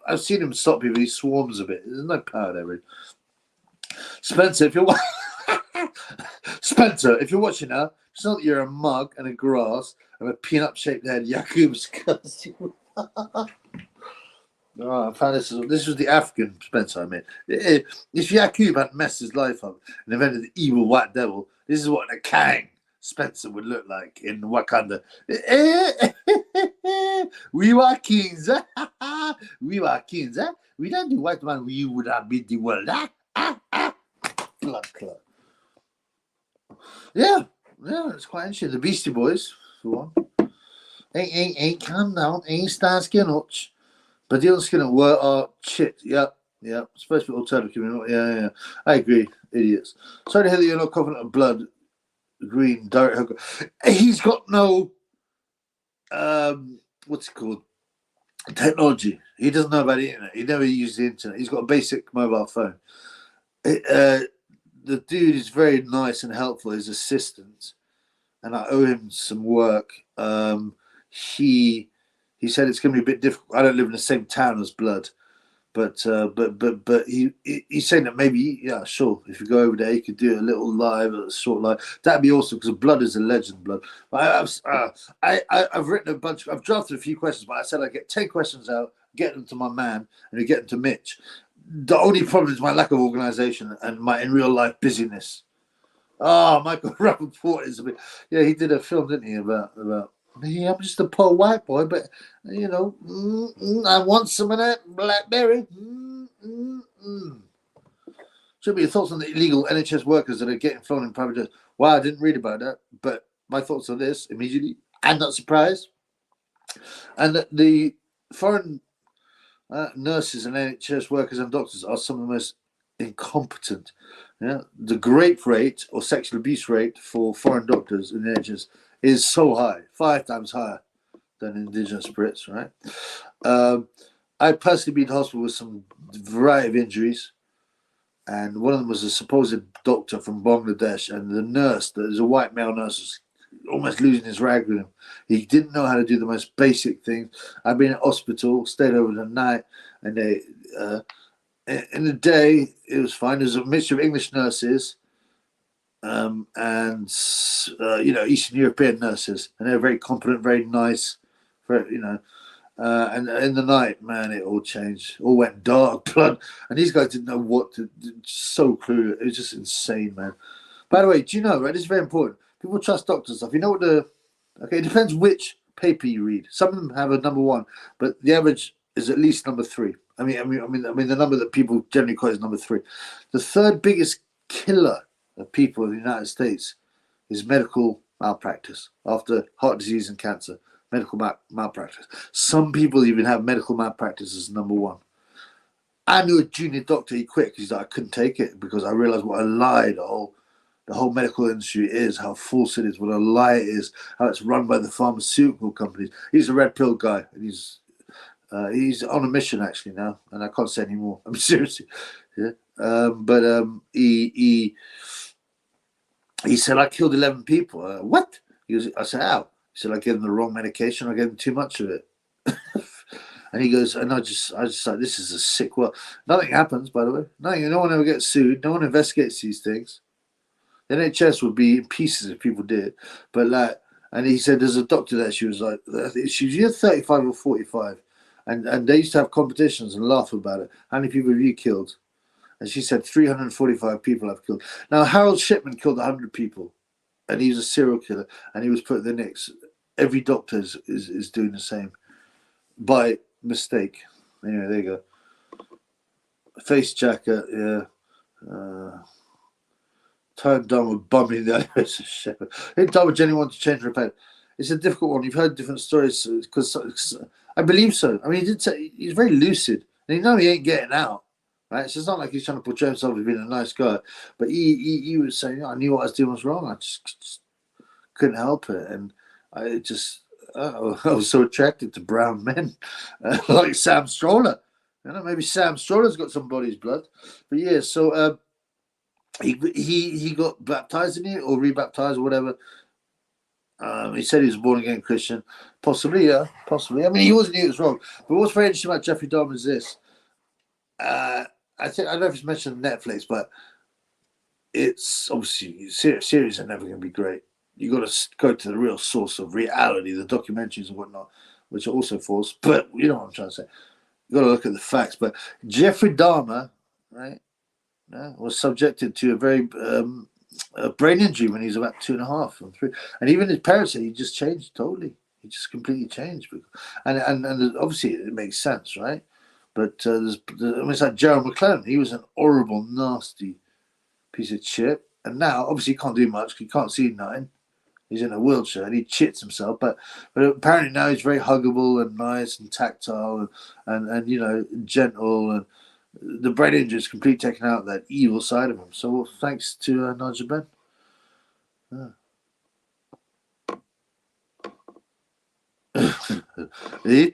I've seen him stop people. He swarms a bit. There's no power there, really. Spencer, if you're watching now, it's not that you're a mug and a grass and a peanut-shaped head. Yakub's cussing. Oh, I found this was the African Spencer I mean. If Yakub hadn't messed his life up and invented the evil white devil, this is what a Kang Spencer would look like in Wakanda. We were kings. We were kings. We don't do white man. We would have beat the world. Blood clot. Yeah, it's quite interesting. The Beastie Boys, for one. Ain't calm down. Ain't Starsky and Hutch. But the other skin at work are shit. Yeah. Supposed to be alternative community. Yeah. I agree. Idiots. Sorry to hear that you're not confident of blood. Green, direct hooker. He's got no what's it called? Technology. He doesn't know about the internet. He never used the internet. He's got a basic mobile phone. The dude is very nice and helpful, his assistant, and I owe him some work. He said it's going to be a bit difficult. I don't live in the same town as Blood, but he's saying that maybe, yeah, sure, if you go over there, you could do a little live, a short live. That'd be awesome because Blood is a legend. Blood. I've written a bunch. I've drafted a few questions, but I said I'd get 10 questions out, get them to my man, and get them to Mitch. The only problem is my lack of organisation and my in real life busyness. Michael Rappaport is a bit. Yeah, he did a film, didn't he, about me? I'm just a poor white boy, but I want some of that blackberry. Should be your thoughts on the illegal NHS workers that are getting flown in private jets. Wow, I didn't read about that, but my thoughts on this immediately. I'm not surprised. And the foreign nurses and NHS workers and doctors are some of the most incompetent. Yeah, the rape rate or sexual abuse rate for foreign doctors in the NHS is so high, 5 times higher than indigenous Brits, right? I personally been to hospital with some variety of injuries, and one of them was a supposed doctor from Bangladesh, and the nurse, there's a white male nurse, was almost losing his rag with him. He didn't know how to do the most basic things. I've been at hospital, stayed over the night, and they in the day it was fine. There's a mixture of English nurses and Eastern European nurses, and they're very competent, very nice, very, and in the night, man, it all changed. All went dark, blood, and these guys didn't know what to do. So clueless. It was just insane, man. By the way, do you know, right, this is very important. People trust doctors stuff. You know what it depends which paper you read. Some of them have a number 1, but the average is at least number 3. I mean, the number that people generally quote is number 3. The third biggest killer of people in the United States is medical malpractice after heart disease and cancer. Medical malpractice. Some people even have medical malpractice as number 1. I knew a junior doctor. He quit because he's like, I couldn't take it because I realized what a lie the whole medical industry is, how false it is, what a lie it is, how it's run by the pharmaceutical companies. He's a red pill guy, and he's on a mission actually now, and I can't say anymore. I'm seriously, yeah. He said, I killed 11 people. What? I said, how? He said, I gave them the wrong medication. I gave them too much of it. And he goes, and I just like, this is a sick world. Nothing happens, by the way. Nothing. No one ever gets sued. No one investigates these things. The NHS would be in pieces if people did. But like, and he said, there's a doctor there. She was like, she was either 35 or 45. And they used to have competitions and laugh about it. How many people have you killed? And she said, 345 people I've killed. Now, Harold Shipman killed 100 people. And he was a serial killer. And he was put in the Knicks. Every doctor is doing the same. By mistake. Anyway, there you go. Face jacket, yeah. Turned down with bumming the anniversary show. Encourage anyone to change repent. It's a difficult one. You've heard different stories because I believe so. I mean, he did say he's very lucid, and he know he ain't getting out, right? So it's not like he's trying to portray himself as being a nice guy, but he was saying, I knew what I was doing was wrong. I just couldn't help it, and I was so attracted to brown men, like Sam Stroller. You know, maybe Sam Stroller's got somebody's blood, but yeah. So he got baptized in it or rebaptized or whatever. He said he was a born again Christian, possibly, yeah, possibly. I mean, he wasn't. He was wrong. But what's very interesting about Jeffrey Dahmer is this. I don't know if it's mentioned on Netflix, but it's obviously series are never going to be great. You got to go to the real source of reality, the documentaries and whatnot, which are also false. But you know what I'm trying to say. You got to look at the facts. But Jeffrey Dahmer, right, was subjected to a very brain injury when he was about 2.5 and 3, and even his parents said he just changed totally. He just completely changed, and obviously it makes sense, right? But it's like Gerald McClellan. He was an horrible, nasty piece of shit, and now obviously he can't do much. He can't see nothing. He's in a wheelchair and he chits himself, but apparently now he's very huggable and nice and tactile and you know, gentle, and the brain injury is completely taken out that evil side of him. So thanks to Nigel Benn. It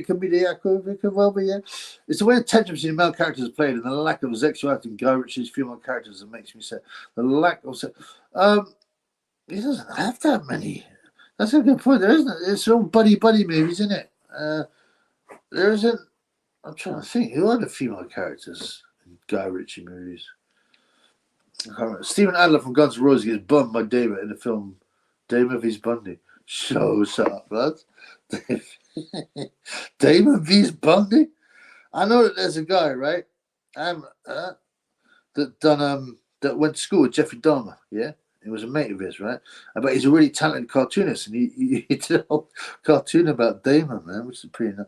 can be it can well be, yeah. It's the way the tension between male characters played and the lack of sexuality in Guy Ritchie's female characters that makes me say the lack of he doesn't have that many. That's a good point. There isn't. It's all buddy movies, isn't it? There isn't. I'm trying to think. Who are the female characters in Guy Ritchie movies? I can't remember. Stephen Adler from Guns N' Roses gets bummed by David in the film Damon vs. Bundy. Shut up, lad. Damon vs. Bundy? I know that there's a guy, right? That went to school with Jeffrey Dahmer, yeah? He was a mate of his, right? But he's a really talented cartoonist, and he did a whole cartoon about Damon, man, which is pretty nice.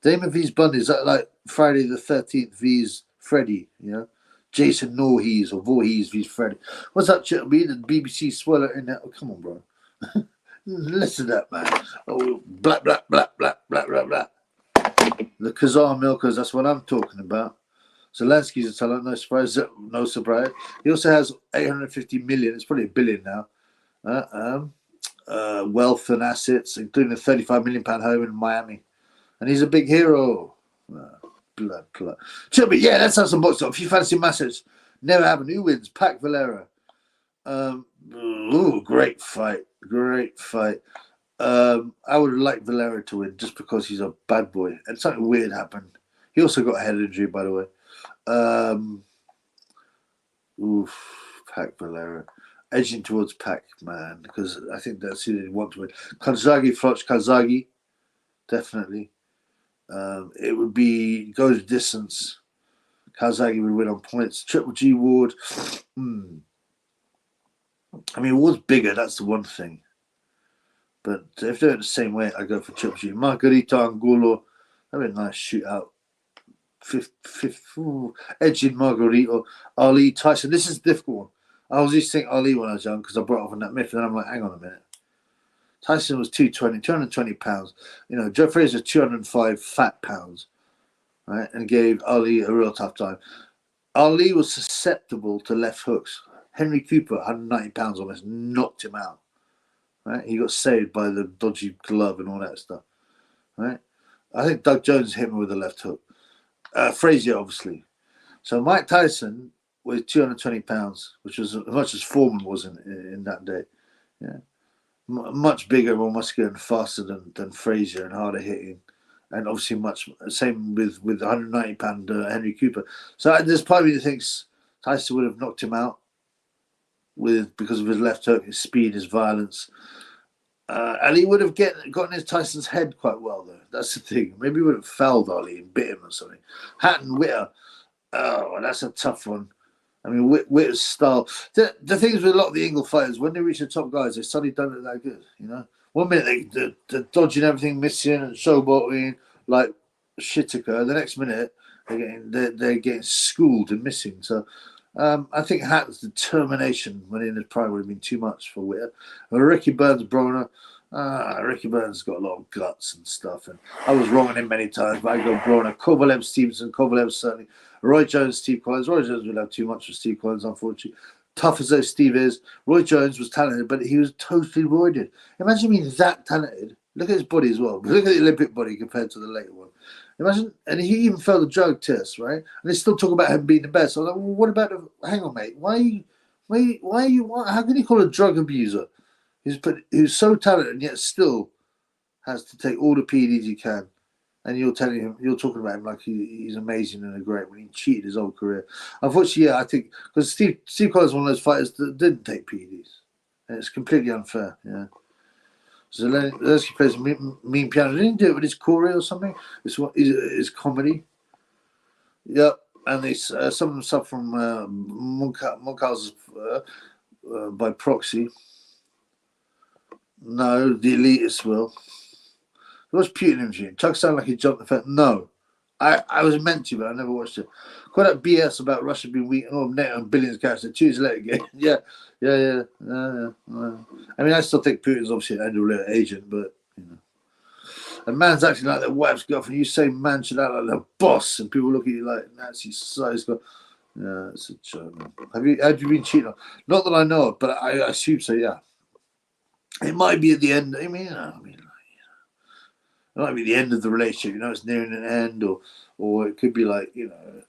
Damon vs. Bundy, is that like Friday the 13th vs. Freddy, you know? Jason Voorhees or Voorhees vs. Freddy. What's that shit be? The BBC swallow in there? Oh, come on, bro. Listen to that, man. Oh, blah, blah, blah, blah, blah, blah, blah. The Khazar Milkers, that's what I'm talking about. Zelensky's a talent, no surprise. No surprise. He also has 850 million, it's probably $1 billion now, wealth and assets, including a £35 million home in Miami. And he's a big hero. Blood. But yeah, let's have some box up. If you fancy Massives, never happened. Who wins? Pac Valera. Great fight. I would like Valera to win just because he's a bad boy. And something weird happened. He also got a head injury, by the way. Pac Valera. Edging towards Pac, man, because I think that's who they want to win. Kalzagi, definitely. It would be go to distance. Kalzagi would win on points. Triple G Ward. I mean, Ward's bigger. That's the one thing. But if they're the same weight, I go for Triple G. Margarita Angulo. That'd be a nice shootout. Edging Margarito. Ali Tyson. This is a difficult one. I was used to think Ali when I was young because I brought off on that myth, and I'm like, hang on a minute. Tyson was 220 pounds. You know, Joe Frazier 205 fat pounds, right? And gave Ali a real tough time. Ali was susceptible to left hooks. Henry Cooper, 190 pounds, almost knocked him out. Right? He got saved by the dodgy glove and all that stuff. Right? I think Doug Jones hit him with a left hook. Frazier, obviously. So Mike Tyson was 220 pounds, which was as much as Foreman was in that day. Yeah, much bigger, more muscular, and faster than Frazier, and harder hitting, and obviously much same with 190-pound Henry Cooper. So there's part of me that thinks Tyson would have knocked him out because of his left hook, his speed, his violence. And he would have gotten his Tyson's head quite well, though. That's the thing. Maybe he would have felled Ali and bit him or something. Hatton Witter, oh, that's a tough one. I mean, Witter's style. The thing is with a lot of the Ingle fighters, when they reach the top guys, they suddenly don't look that good, you know? 1 minute they're dodging everything, missing and showboating like Whittaker. The next minute they're getting schooled and missing. So I think Hatton's determination when in his prime would have been too much for Witter. Ricky Burns, Broner. Ricky Burns got a lot of guts and stuff, and I was wrong on him many times, but I go Broner. Kovalev, Stevenson, Kovalev certainly. Roy Jones, Steve Collins. Roy Jones would have too much for Steve Collins, unfortunately. Tough as though Steve is, Roy Jones was talented, but he was totally roided. Imagine being that talented. Look at his body as well. Look at the Olympic body compared to the later one. Imagine, and he even failed the drug test, right? And they still talk about him being the best. I was like, well, what about hang on, mate? How can you call a drug abuser who's so talented and yet still has to take all the PEDs he can? And you're talking about him like he's amazing and a great when he cheated his whole career. Unfortunately, yeah, I think because Steve Collins is one of those fighters that didn't take PEDs, and it's completely unfair. Yeah. So Zelensky plays mean piano. Didn't he do it with his Corey or something? It's comedy. Yep, and some of them stuff from Monkhouse by proxy. No, the elitists will. What's Putin interviewing? Chuck sounded like he jumped the fence. No. I was meant to, but I never watched it. Quite that BS about Russia being weak and all net on billions cash. They choose to let it go. Yeah. I mean, I still think Putin's obviously an underworld agent, but, you know. A man's acting like their wife's girlfriend. You say man should act like their boss, and people look at you like Nazi society. Yeah, it's a joke. Have you been cheated on? Not that I know of, but I assume so, yeah. It might be at the end. It might be the end of the relationship, you know, it's nearing an end, or it could be like, you know,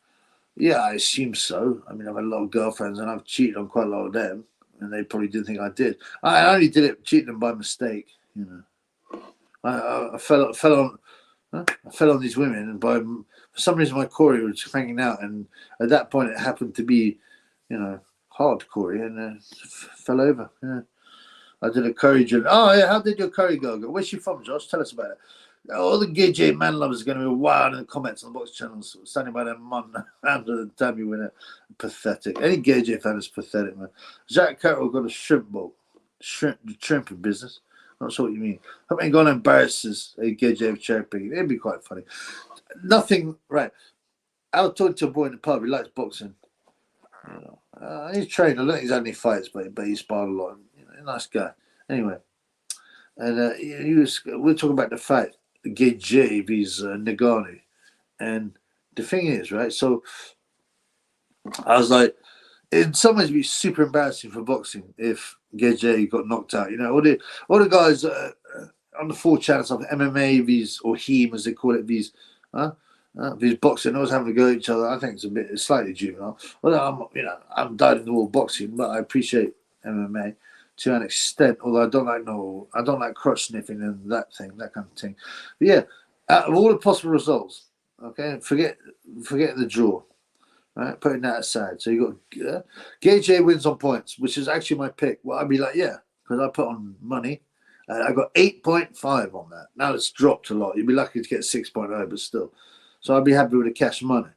yeah, I assume so. I mean, I've had a lot of girlfriends and I've cheated on quite a lot of them, and they probably didn't think I did. I only did it, cheating them by mistake, you know. I fell on these women, and for some reason my Corey was hanging out, and at that point it happened to be, you know, hard Corey, and fell over. Yeah, I did a curry journey. Oh yeah, how did your curry go? Where's she from, Josh? Tell us about it. All the gay J man lovers are going to be wild in the comments on the box channels, standing by their mum after the time you win it. Pathetic. Any gay J fan is pathetic, man. Jack Carroll got a shrimp boat, shrimp in business. Not sure what you mean. I mean, going to embarrass a gay J of cherry picking. It'd be quite funny. Nothing, right. I was talking to a boy in the pub. He likes boxing. You know, he's trained. I don't think he's had any fights, but he sparred a lot. You know, nice guy. Anyway, and we're talking about the fight. Gay J vs Nagani, and the thing is, right? So I was like, in some ways, it'd be super embarrassing for boxing if Gay J got knocked out. You know, all the guys on the 4 channels of MMA vs or HEAM as they call it vs boxing, always having to go at each other. I think it's slightly juvenile. Well, I'm dyed in the wool boxing, but I appreciate MMA to an extent, although I don't like crotch sniffing and that kind of thing. But yeah, out of all the possible results, okay, forget the draw, right? Putting that aside. So you got Gay J wins on points, which is actually my pick. Well, I'd be like, yeah, because I put on money. I got 8.5 on that. Now it's dropped a lot. You'd be lucky to get 6.0, but still. So I'd be happy with the cash money.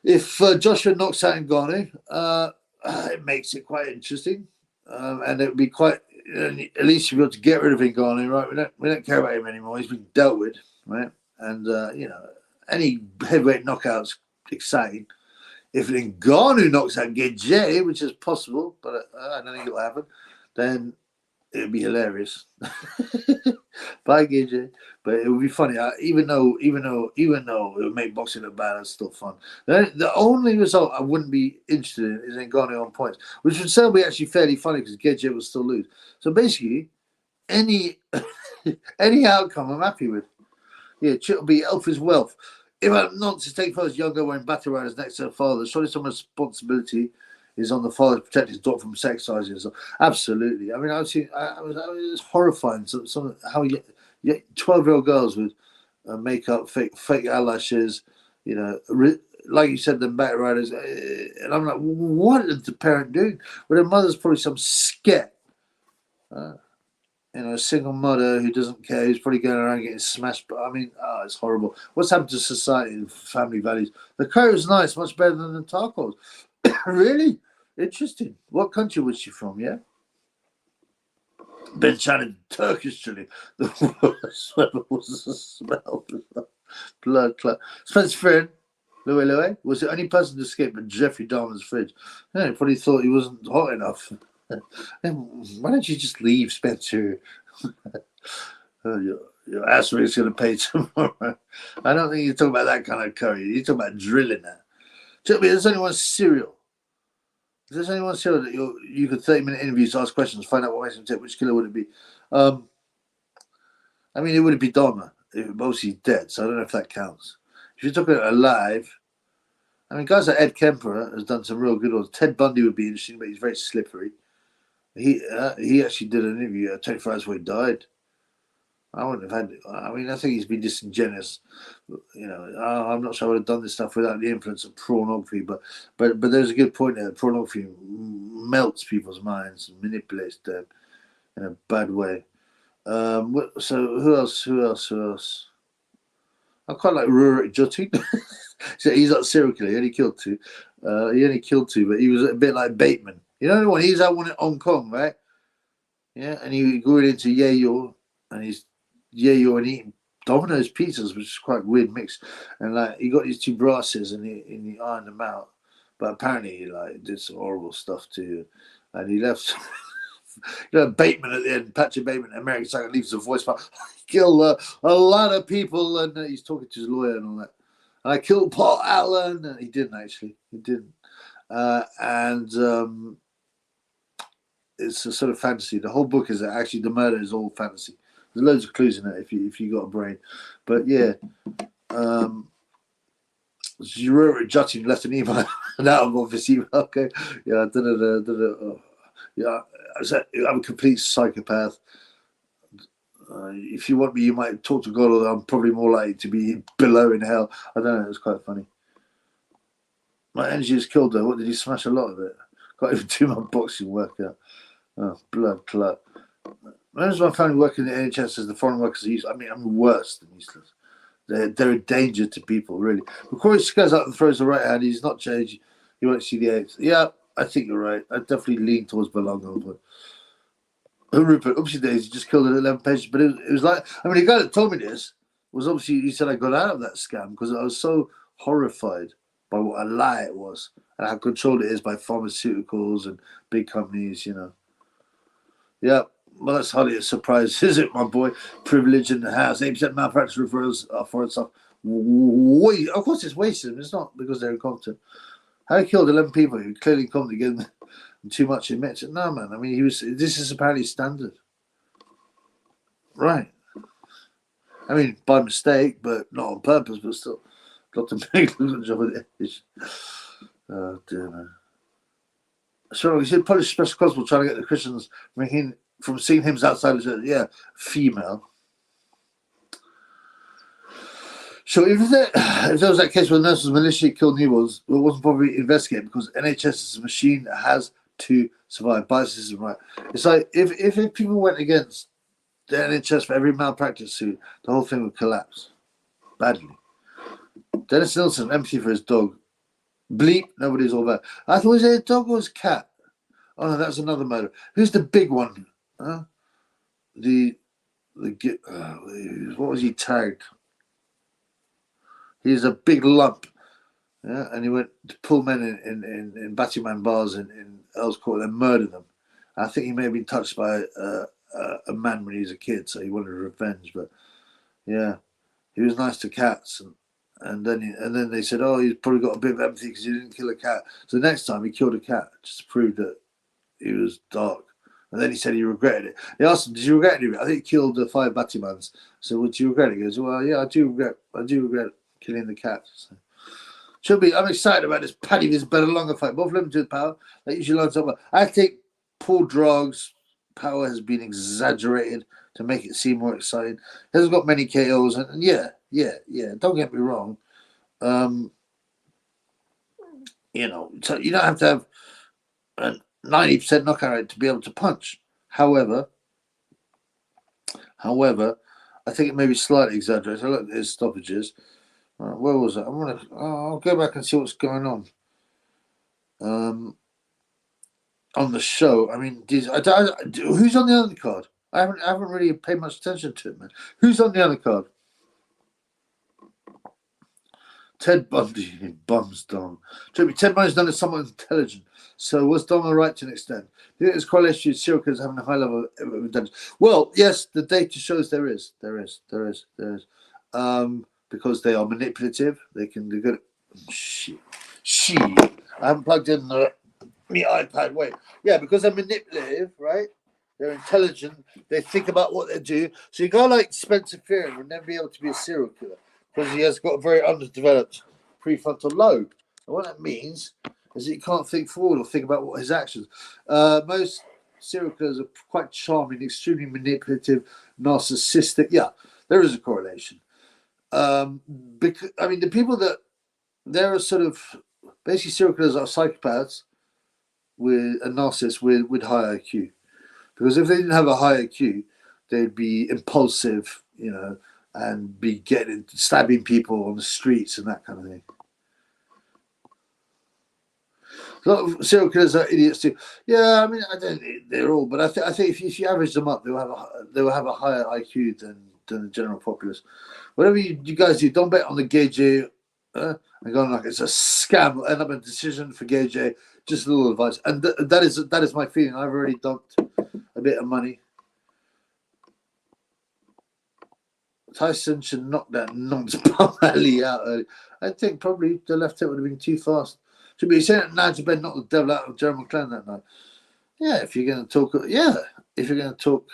If Joshua knocks out Ngannou, it makes it quite interesting, and it would be quite. At least you'll be able to get rid of Ngannou, right? We don't care about him anymore. He's been dealt with, right? And any heavyweight knockout's exciting. If Ngannou knocks out Gay, which is possible, but I don't think it'll happen, then it'd be hilarious. Bye, Gay. But it would be funny. Even though it would make boxing look bad, it's still fun. The only result I wouldn't be interested in is Ngannou on points, which would still be actually fairly funny because Gay will still lose. So basically, any any outcome I'm happy with. Yeah, it'll be health is wealth. If I'm not to take photos younger wearing battle riders next to their father, surely some responsibility is on the father to protect his daughter from sex sizes. Absolutely. I mean, I was horrifying. Some how 12-year-old girls with makeup, fake eyelashes, you know, like you said, the battle riders, and I'm like, what is the parent doing? Well, their mother's probably some sket. You know, a single mother who doesn't care, who's probably going around getting smashed. But I mean, it's horrible. What's happened to society and family values? The Korea's nice, much better than the Tarkos. Really? Interesting. What country was she from, yeah? Ben Shannon, Turkish chili. The worst ever was the smell. Blood clot. Spencer friend, Louis, was the only person to escape at Jeffrey Dahmer's fridge. Yeah, he probably thought he wasn't hot enough. Why don't you just leave, Spencer? Your ass is going to pay tomorrow. I don't think you talk about that kind of curry. You talk about drilling that. There's only one cereal. If there's only one cereal that you could 30-minute interviews, ask questions, find out what makes him tick, which killer would it be? I mean, it would be Dahmer. Mostly he's dead, so I don't know if that counts. If you're talking alive, I mean, guys like Ed Kemper has done some real good ones. Ted Bundy would be interesting, but he's very slippery. He actually did an interview 24 hours before he died. I wouldn't have had. I mean, I think he's been disingenuous. You know, I'm not sure I would have done this stuff without the influence of pornography. But there's a good point there. Pornography melts people's minds and manipulates them in a bad way. So who else? I quite like Rurik Jutting. So he's not a serial killer. He only killed two. But he was a bit like Bateman. You know the one? He's that one in Hong Kong, right? Yeah, and he grew into Yayo, and he's Yayo and eating Domino's pizzas, which is quite a weird mix. And like he got these two brasses and he ironed them out. But apparently he like did some horrible stuff too. And he left you know, Bateman at the end, Patrick Bateman, American Psycho, leaves a voicemail. Kill a lot of people, and he's talking to his lawyer and all that. And I killed Paul Allen, and he didn't actually. He didn't. It's a sort of fantasy. The whole book is actually the murder is all fantasy. There's loads of clues in it if you got a brain. But yeah, Jutting left an email and out of office email. Okay, yeah, yeah, I'm a complete psychopath. If you want me, you might talk to God, or I'm probably more likely to be below in hell. I don't know. It's quite funny. My energy is killed though. What did he smash a lot of it? Can't even do my boxing workout. Oh, blood clot. Members of my family working in the NHS as the foreign workers are used. I mean, I'm worse than useless. They're a danger to people, really. McCrory scares out and throws the right hand. He's not changed. He won't see the eighth. Yeah, I think you're right. I definitely lean towards Berlanga. But Rupert, oopsie days, he just killed an 11 patients. But it was like, I mean, the guy that told me this was obviously, he said I got out of that scam because I was so horrified by what a lie it was and how controlled it is by pharmaceuticals and big companies, you know. Yeah, well, that's hardly a surprise, is it, my boy? Privilege in the house. 8% malpractice referrals are foreign stuff. Of course, it's racism. It's not because they're incompetent. How he killed 11 people who clearly incompetent again and too much admits it. No, man. I mean, this is apparently standard. Right. I mean, by mistake, but not on purpose, but still. Got to make a good job of it. Oh, dear, man. So he said Polish special constable trying to get the Christians from seeing hymns outside of church. Yeah, female. So if there was that case where the nurses maliciously killed newborns, it wasn't probably investigated because NHS is a machine that has to survive. Biases is right. It's like if people went against the NHS for every malpractice suit, the whole thing would collapse badly. Dennis Nilsson, empathy for his dog. Bleep, nobody's all bad. I thought, was it a dog or was it a cat? Oh no, that's another murder. Who's the big one? Huh? What was he tagged? He's a big lump. Yeah, and he went to pull men in Battyman bars in Earl's Court and then murder them. I think he may have been touched by a man when he was a kid, so he wanted revenge. But yeah, he was nice to cats, and then they said, oh, he's probably got a bit of empathy because he didn't kill a cat. So next time he killed a cat just to prove that he was dark. And then he said he regretted it. They asked him, "Did you regret it?" I think he killed 5 Batmans. So, would you regret it? He goes, "Well, yeah, I do regret killing the cat." So, should be. I'm excited about this Paddy vs Berlanga fight. Both limited power. That usually lines up. I think Paul Drog's power has been exaggerated to make it seem more exciting. He hasn't got many KOs, and yeah. Don't get me wrong. So you don't have to have a 90% knockout rate to be able to punch. However, I think it may be slightly exaggerated. I look at his stoppages. Where was it? I'll go back and see what's going on. On the show, I mean, who's on the other card? I haven't really paid much attention to it, man. Who's on the other card? Ted Bundy, bums Dom. Ted Bundy's done it somewhat intelligent. So was Dom right to an extent? Do you think there's correlation with serial killers having a high level of intelligence? Well, yes, the data shows there is. Because they are manipulative. They can do good. I haven't plugged in my iPad. Wait. Yeah, because they're manipulative, right? They're intelligent. They think about what they do. So you go like Spencer Fearon will never be able to be a serial killer because he has got a very underdeveloped prefrontal lobe. And what that means is that he can't think forward or think about what his actions. Most serial killers are quite charming, extremely manipulative, narcissistic. Yeah, there is a correlation. Because the people that there are sort of basically serial killers are psychopaths with a narcissist with high IQ. Because if they didn't have a high IQ, they'd be impulsive, and be stabbing people on the streets and that kind of thing. A lot of serial killers are idiots too. Yeah, I don't. They're all, but I think if you average them up, they will have a higher IQ than the general populace. Whatever you guys do, don't bet on the Gay J. And going like it's a scam. It'll end up a decision for Gay J. Just a little advice, and that is my feeling. I've already dumped a bit of money. Tyson should knock that nonce Ali out early. I think probably the left hit would have been too fast. Should be saying that Nigel Ben knocked the devil out of Jeremy McClellan that night. Yeah, if you're going to talk,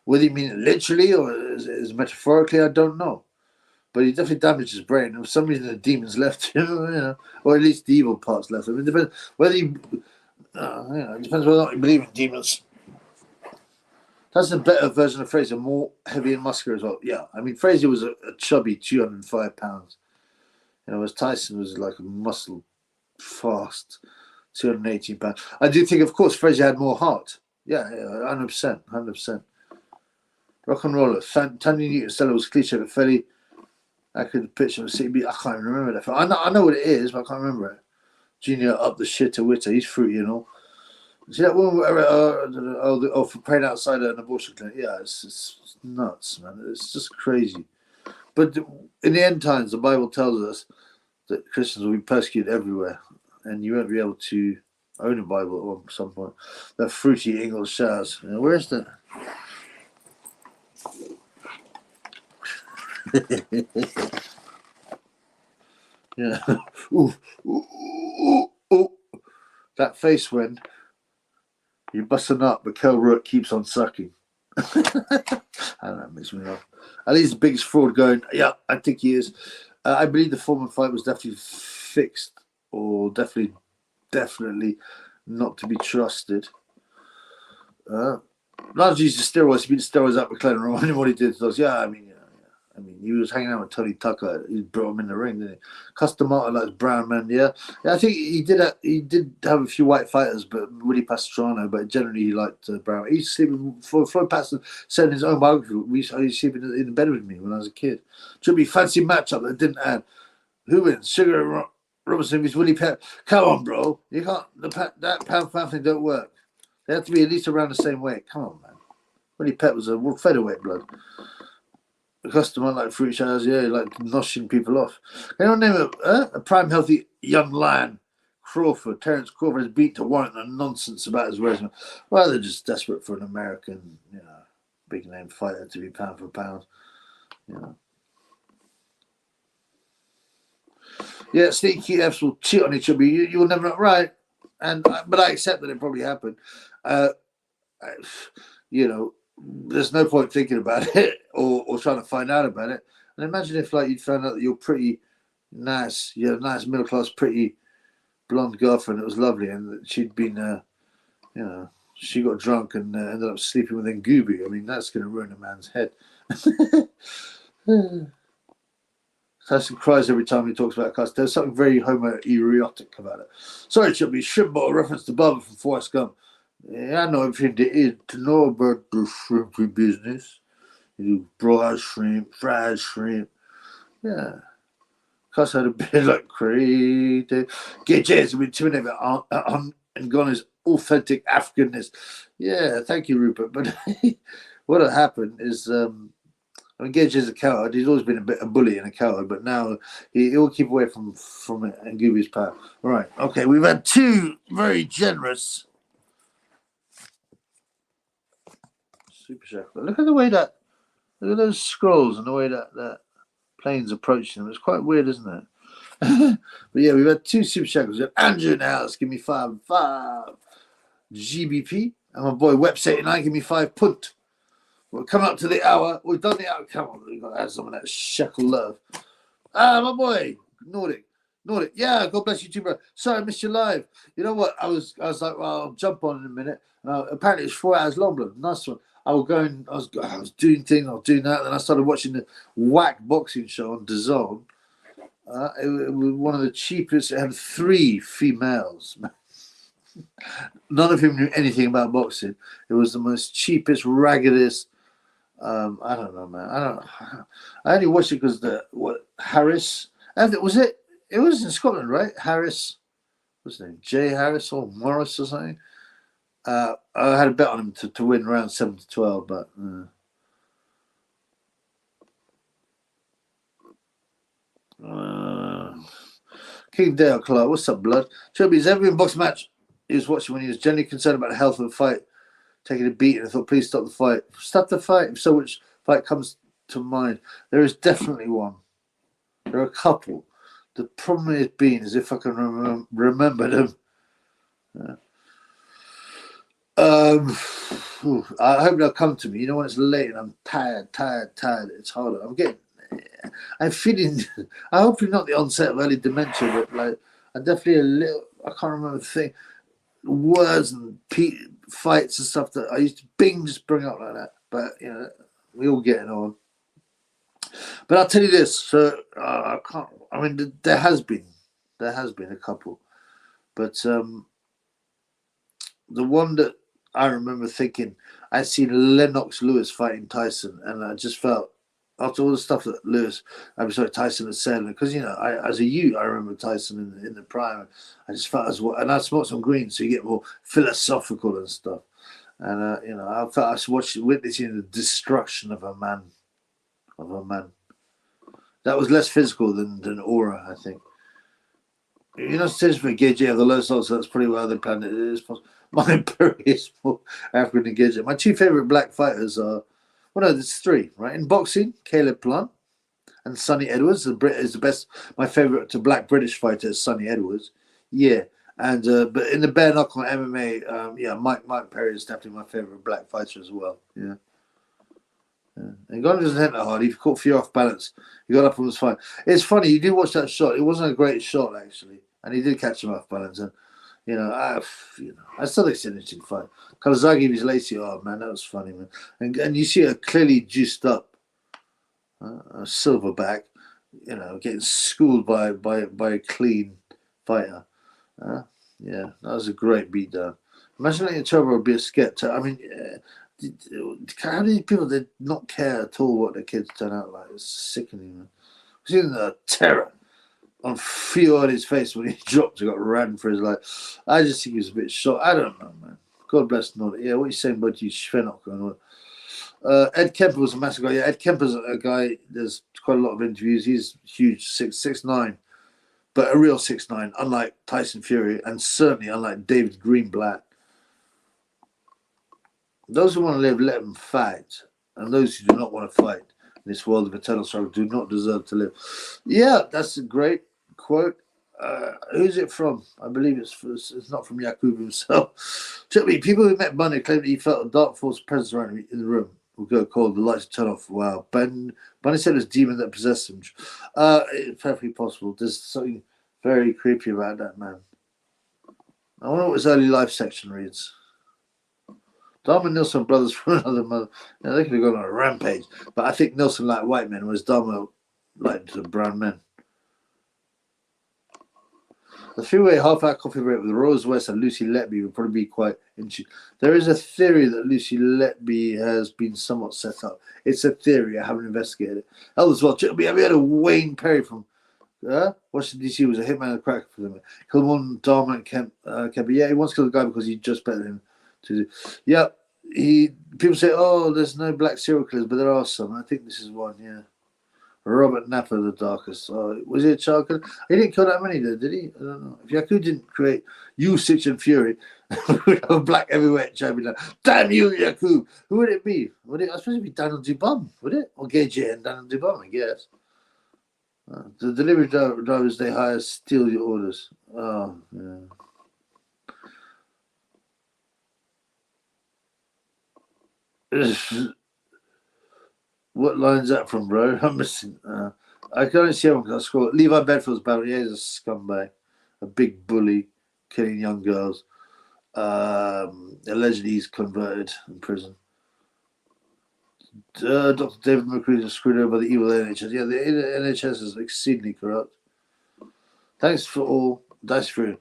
whether you mean it literally or is metaphorically, I don't know. But he definitely damaged his brain. And for some reason, the demons left him, or at least the evil parts left him. It depends whether it depends whether or not you believe in demons. That's a better version of Fraser, more heavy and muscular as well. Yeah, Fraser was a chubby 205 pounds. Whereas Tyson was like a muscle fast 218 pounds. I do think, of course, Fraser had more heart. Yeah, 100%. Rock and roller. Tanya Newton-Stella was cliche, but fairly accurate picture of CB. I can't even remember that. I know what it is, but I can't remember it. Junior up the shitter witter. He's fruity and all. See that woman for praying outside an abortion clinic? Yeah, it's nuts, man. It's just crazy. But in the end times, the Bible tells us that Christians will be persecuted everywhere, and you won't be able to own a Bible at some point. That fruity English showers. Where is that? Yeah. Ooh. That face when you're busting up, but Kel Rook keeps on sucking. I don't know, it makes me laugh. At least the biggest fraud going, yeah, I think he is. I believe the Foreman fight was definitely fixed, or definitely not to be trusted. Largely used the steroids. He beat the steroids up McClellan. Remind him what he did to us. Yeah, he was hanging out with Tony Tucker. He brought him in the ring, didn't he? Custom art like brown man. Yeah. I think he did have a few white fighters, but Willie Pastrano. But generally, he liked brown. He used to sleep with Floyd Patterson said in his own biography. He used to sleep in bed with me when I was a kid. Should be a fancy matchup that didn't add. Who wins? Sugar Robinson vs Willie Pep. Come on, bro. You can't. That pound thing don't work. They have to be at least around the same weight. Come on, man. Willie Pep was a featherweight blood. The customer like fruit showers, yeah, like noshing people off. Anyone name a prime healthy young lion? Crawford, Terence Crawford is beat to warrant the nonsense about his resume. Well, they're just desperate for an American, big name fighter to be pound for pound. Yeah, sneaky Fs will cheat on each other. You'll never know, right? But I accept that it probably happened. you know, there's no point thinking about it or trying to find out about it. And imagine if like you'd found out that you're pretty nice, you had a nice middle class, pretty blonde girlfriend. It was lovely, and she'd been, you know, she got drunk and ended up sleeping with Ngubi. I mean, that's going to ruin a man's head. Tyson cries every time he talks about Cuss. There's something very homoerotic about it. Sorry, Chubby. Shrimp bottle reference to Bubba from Forrest Gump. Yeah, I know everything there is to know about the shrimpy business. You do broiled shrimp, fried shrimp. Yeah. Cuss had a bit like crazy. Get Jazz been intimidated on and gone his authentic Africanness. Yeah, thank you, Rupert. But what had happened is, I mean, Gedge is a coward. He's always been a bit a bully and a coward, but now he'll keep away from it and give his power. All right, okay, we've had two very generous super chef. But look at the way look at those scrolls and the way that plane's approaching them. It's quite weird, isn't it? But yeah, we've had two super shackles. We have Andrew in the house, give me five GBP. And my boy Website and I give me 5 punt. We're coming up to the hour. We've done the hour. Come on, we've got to have some of that shackle love. My boy, Nordic. Yeah, God bless you too, bro. Sorry, I missed you live. You know what? I was like, well, I'll jump on in a minute. Apparently it's 4 hours long, bro. Nice one. I was doing things, I was doing that, and I started watching the Whack boxing show on DAZN. It was one of the cheapest. It had 3 females. None of them knew anything about boxing. It was the most cheapest, raggedest. I don't know, man. I only watched it because Harris. And was it? It was in Scotland, right? Harris. What's his name? Jay Harris or Morris or something. I had a bet on him to win around 7-12, but. King Dale Clark, what's up, blood? Chubby's every boxing match he was watching when he was generally concerned about the health of the fight, taking a beat, and I thought, please stop the fight. Stop the fight. If so, which fight comes to mind? There is definitely one. There are a couple. The problem has been is if I can remember them. I hope they'll come to me. You know, when it's late and I'm tired. It's harder. I'm feeling. I hope not the onset of early dementia, but like I'm definitely a little. I can't remember the thing, words and fights and stuff that I used to just bring up like that. But you know, we all getting on. But I'll tell you this. So I can't. I mean, there has been a couple, but the one that I remember thinking, I'd seen Lennox Lewis fighting Tyson, and I just felt. After all the stuff that Tyson had said, because you know, as a youth, I remember Tyson in the prime. I just felt and I smoked some green, so you get more philosophical and stuff. And you know, I felt I was witnessing the destruction of a man. That was less physical than aura, I think. You know, since for Gage of the low salt, so that's probably why other planet is. My Perry is more African than Gage. My 2 favorite black fighters are. Well, no, there's 3, right? In boxing, Caleb Plant and Sonny Edwards. The Brit is the best. My favorite to black British fighter is Sonny Edwards. Yeah, and but in the bare knuckle MMA, yeah, Mike Perry is definitely my favorite black fighter as well. Yeah. And God doesn't hit that hard. He caught Fury off balance. He got up and was fine. It's funny. You did watch that shot. It wasn't a great shot actually, and he did catch him off balance. And you know, I still think it's an interesting fight. Kawasaki was lacy. Oh man, that was funny, man. And you see a clearly juiced up a silverback, you know, getting schooled by a clean fighter. Yeah, that was a great beatdown. Imagine letting Trevor be a skeptic. I mean, how many people did not care at all what their kids turn out like? It's sickening, man. Seeing the terror on Fiore's face when he dropped and got ran for his life. I just think he was a bit shocked. I don't know, man. God bless Nordic. Yeah, what are you saying about you, Schwennock? Ed Kemper was a massive guy. Yeah, Ed Kemper's a guy, there's quite a lot of interviews. He's huge, 6'9", but a real 6'9", unlike Tyson Fury, and certainly unlike David Greenblatt. Those who want to live, let them fight. And those who do not want to fight in this world of eternal struggle do not deserve to live. Yeah, that's a great quote. who's it from? I believe it's not from Yakub himself. People who met Bunny claim that he felt a dark force presence around him in the room. We'll go cold, the lights turn off. Wow. Bunny said it was a demon that possessed him. It's perfectly possible. There's something very creepy about that man. I wonder what his early life section reads. Dharma and Nilsson brothers from another mother. Now, they could have gone on a rampage, but I think Nilsson liked white men, whereas Dharma liked the brown men. The three-way half-hour coffee break with Rose West and Lucy Letby would probably be quite interesting. There is a theory that Lucy Letby has been somewhat set up. It's a theory. I haven't investigated it. Elders, well, have you heard of Wayne Perry from Washington, D.C. was a hitman and cracker for them. Killed one Dharma and Kemp. Yeah, he wants to kill the guy because he's just better than him. Yeah, people say, oh, there's no black serial killers, but there are some. I think this is one, yeah. Robert Napper, the darkest. Was he a child killer? He didn't kill that many, though, did he? I don't know. If Yaku didn't create Usage and Fury, we'd have a black heavyweight champion. Damn you, Yaku! Who would it be? I suppose it'd be Daniel Dubon, would it? Or Gage and Daniel Dubon, I guess. The delivery drivers they hire steal your orders. Oh, yeah. What line's that from, bro? I'm missing. I can only see him because I scroll. Levi Bedford's battle. Yeah, he's a scumbag, a big bully, killing young girls. Allegedly, he's converted in prison. Dr. David McCrory is screwed over by the evil NHS. Yeah, the NHS is exceedingly corrupt. Thanks for all. Dice for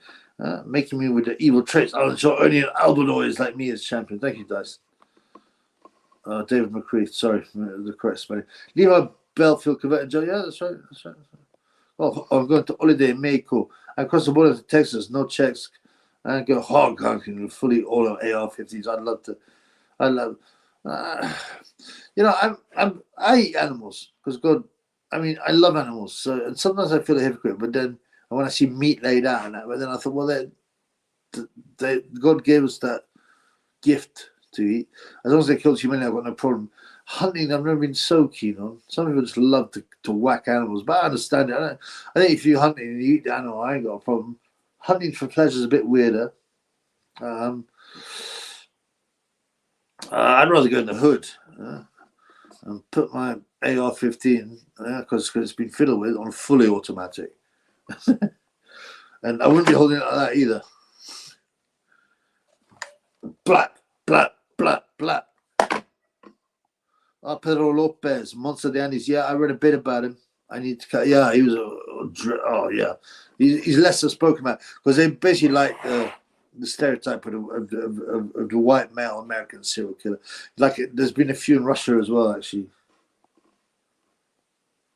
making me with the evil traits. I'm sure only an albinoid like me is champion. Thank you, Dice. David McCree, sorry, the correct spelling. Levi Belfield converted Joe. Yeah, that's right. Oh, I'm going to holiday in Mexico. I cross the border to Texas, no checks. I go hog hunting fully all of AR-15s. I'd love to. I love. I eat animals because God. I mean, I love animals. So, and sometimes I feel a hypocrite, but then when I see meat laid out and that, but then I thought, well, God gave us that gift to eat. As long as they kill too many, I've got no problem. Hunting, I've never been so keen on. Some people just love to whack animals, but I understand it. I think if you're hunting and you eat the animal, I ain't got a problem. Hunting for pleasure is a bit weirder. I'd rather go in the hood and put my AR-15 because it's been fiddled with on fully automatic. And I wouldn't be holding it like that either. Blat, blat, blat, blat. Pedro Lopez, Monster de Andes. Yeah, I read a bit about him. I need to cut. Yeah, he was yeah. He's less spoken about because they basically like the stereotype of the white male American serial killer. Like there's been a few in Russia as well, actually.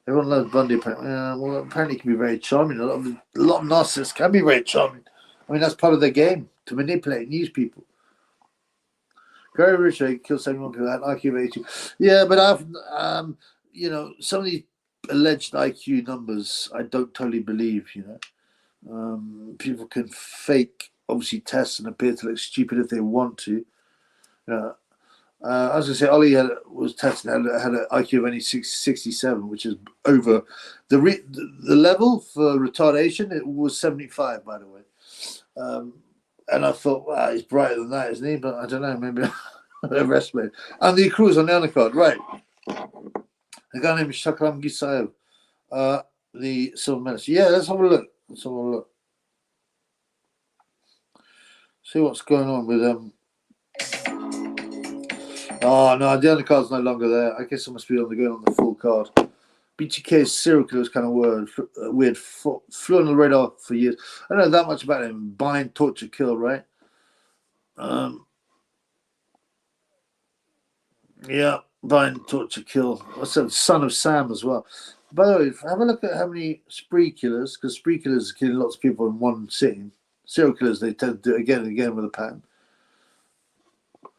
Everyone loves Bundy. Well, apparently, he can be very charming. A lot of narcissists can be very charming. I mean, that's part of their game to manipulate and use people. Gary Richard killed 71 people at IQ of 82. Yeah, but I've, some of these alleged IQ numbers, I don't totally believe. People can fake, obviously, tests and appear to look stupid if they want to. I was going to say, Ollie was tested, had an IQ of only 67, which is over the level for retardation. It was 75, by the way. And I thought, wow, he's brighter than that, isn't he? But I don't know, maybe overestimated. And the Cruz on the undercard, right. A guy named Shakram Gisaev, the silver medalist. Yeah, let's have a look. See what's going on with them. Oh, no, the undercard's no longer there. I guess I must be on the full card. BTK's serial killer was kind of weird. Flew on the radar for years. I don't know that much about him. Bind, torture, kill, right? Yeah, bind, torture, kill. What's that? Son of Sam as well. By the way, have a look at how many spree killers, because spree killers are killing lots of people in one sitting. Serial killers, they tend to do it again and again with a pattern.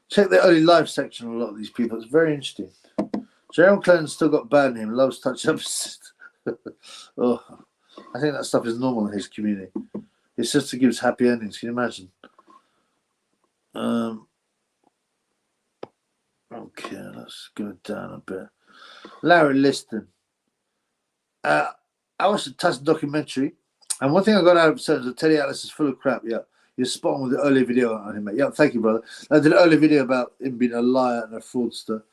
Check the early life section of a lot of these people. It's very interesting. Jerome Clinton's still got bad name. Loves touch-ups. Oh, I think that stuff is normal in his community. His sister gives happy endings. Can you imagine? Okay, let's go down a bit. Larry Liston. I watched a Tusk documentary. And one thing I got out of Sentence, Teddy Atlas is full of crap. Yeah, you're spot on with the early video on him, mate. Yeah, thank you, brother. I did an early video about him being a liar and a fraudster,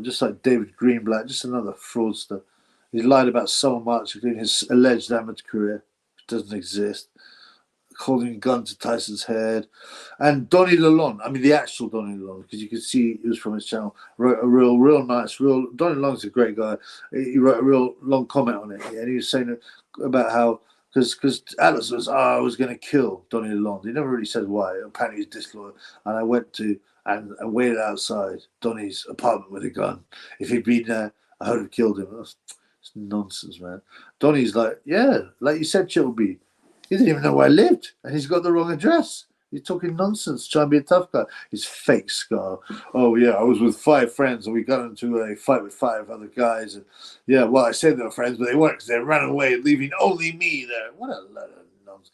just like David Greenblatt, just another fraudster. He's lied about so much, including his alleged amateur career, which doesn't exist. Holding a gun to Tyson's head. And Donnie Lalonde, I mean the actual Donnie Lalonde, because you could see it was from his channel, wrote a real nice, Donnie Lalonde's a great guy. He wrote a real long comment on it, and he was saying about how, because Atlas was, I was going to kill Donnie Lalonde. He never really said why. Apparently he's disloyal. And I went to and waited outside Donnie's apartment with a gun. If he'd been there, I would have killed him. It's nonsense, man. Donnie's like, yeah, like you said, Chilby. He didn't even know where I lived, and he's got the wrong address. He's talking nonsense, trying to be a tough guy. He's fake scar. Oh, yeah, I was with 5 friends, and we got into a fight with 5 other guys. And yeah, well, I said they were friends, but they weren't because they ran away, leaving only me there. What a lot of nonsense.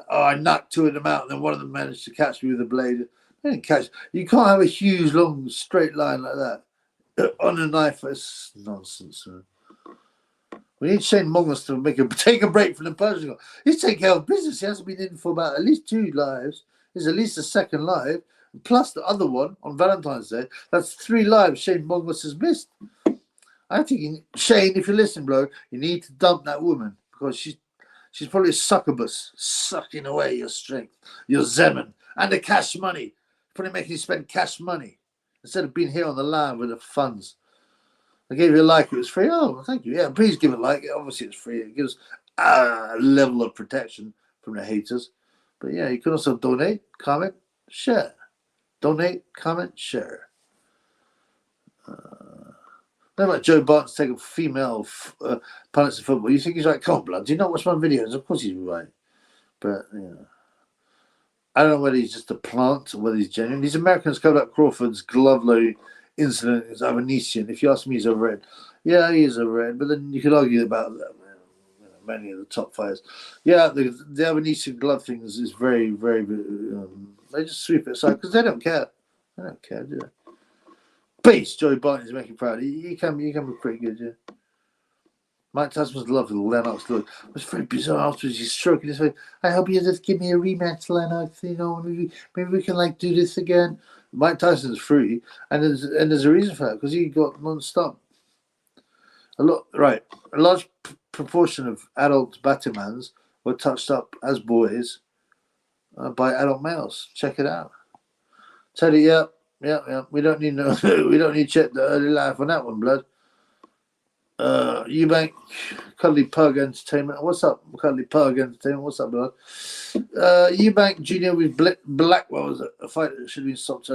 I knocked 2 of them out, and then one of them managed to catch me with a blade. They didn't catch. You can't have a huge, long, straight line like that on a knife. It's nonsense, man. We need Shane Mongus to take a break from the Persian. He's taking care of business. He hasn't been in for about at least 2 lives. There's at least a second live, plus the other one on Valentine's Day. That's 3 lives Shane Mongus has missed. I think, Shane, if you're listening, bro, you need to dump that woman because she's probably a succubus, sucking away your strength, your zemin, and the cash money. Probably making you spend cash money instead of being here on the land with the funds. I gave you a like. It was free. Oh, thank you. Yeah, please give it a like. Obviously, it's free. It gives a level of protection from the haters. But yeah, you can also donate, comment, share. Donate, comment, share. Then like Joe Barton's taking female pundits in football. You think he's right? Come on, blood. Do you not watch my videos? Of course he's right. But, you know, I don't know whether he's just a plant or whether he's genuine. These Americans covered up Crawford's glove load incident is Avanesian. If you ask me, he's overrated. Yeah, he is overrated, but then you could argue about many of the top fighters. Yeah, the Avanesian glove thing is very, very. They just sweep it aside because they don't care. They don't care, do they? Beast, Joey Barton is making proud. He can be pretty good, yeah. Mike Tyson was lovely. Lennox look. It was very bizarre afterwards. He's stroking his face. I hope you just give me a rematch, Lennox. You know, maybe we can like do this again. Mike Tyson's free, and there's a reason for that because he got non-stop. A large proportion of adult Batimans were touched up as boys by adult males. Check it out. Teddy, yeah. We don't need to check the early life on that one, blood. Eubank, Cuddly Pug Entertainment. What's up, Cuddly Pug Entertainment? What's up, blood? Eubank Jr. with Blackwell was a fight that should have been stopped.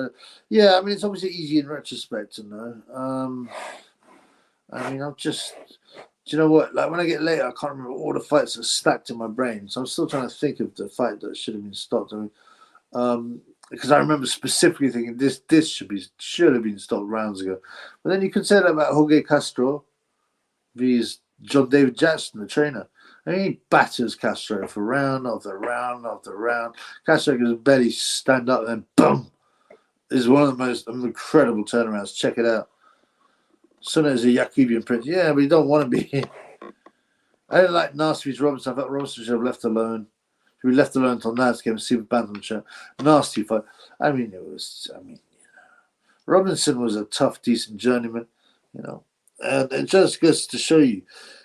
Yeah, I mean, it's obviously easy in retrospect to know. I mean, do you know what? Like when I get later, I can't remember all the fights that are stacked in my brain. So I'm still trying to think of the fight that should have been stopped. I mean, because I remember specifically thinking this should have been stopped rounds ago. But then you could say that about Jorge Castro vs. John David Jackson, the trainer. And he batters Castro for round after round after round. Castro can barely stand up, and then boom! Is one of the most incredible turnarounds. Check it out. Suna is a Yakubian prince. Yeah, but you don't want to be. I didn't like Nasty vs. Robinson. I thought Robinson should have left alone. He was left alone until Naz came and see the Bantam show. Nasty fight. I mean, Robinson was a tough, decent journeyman, you know. And it just goes to show you,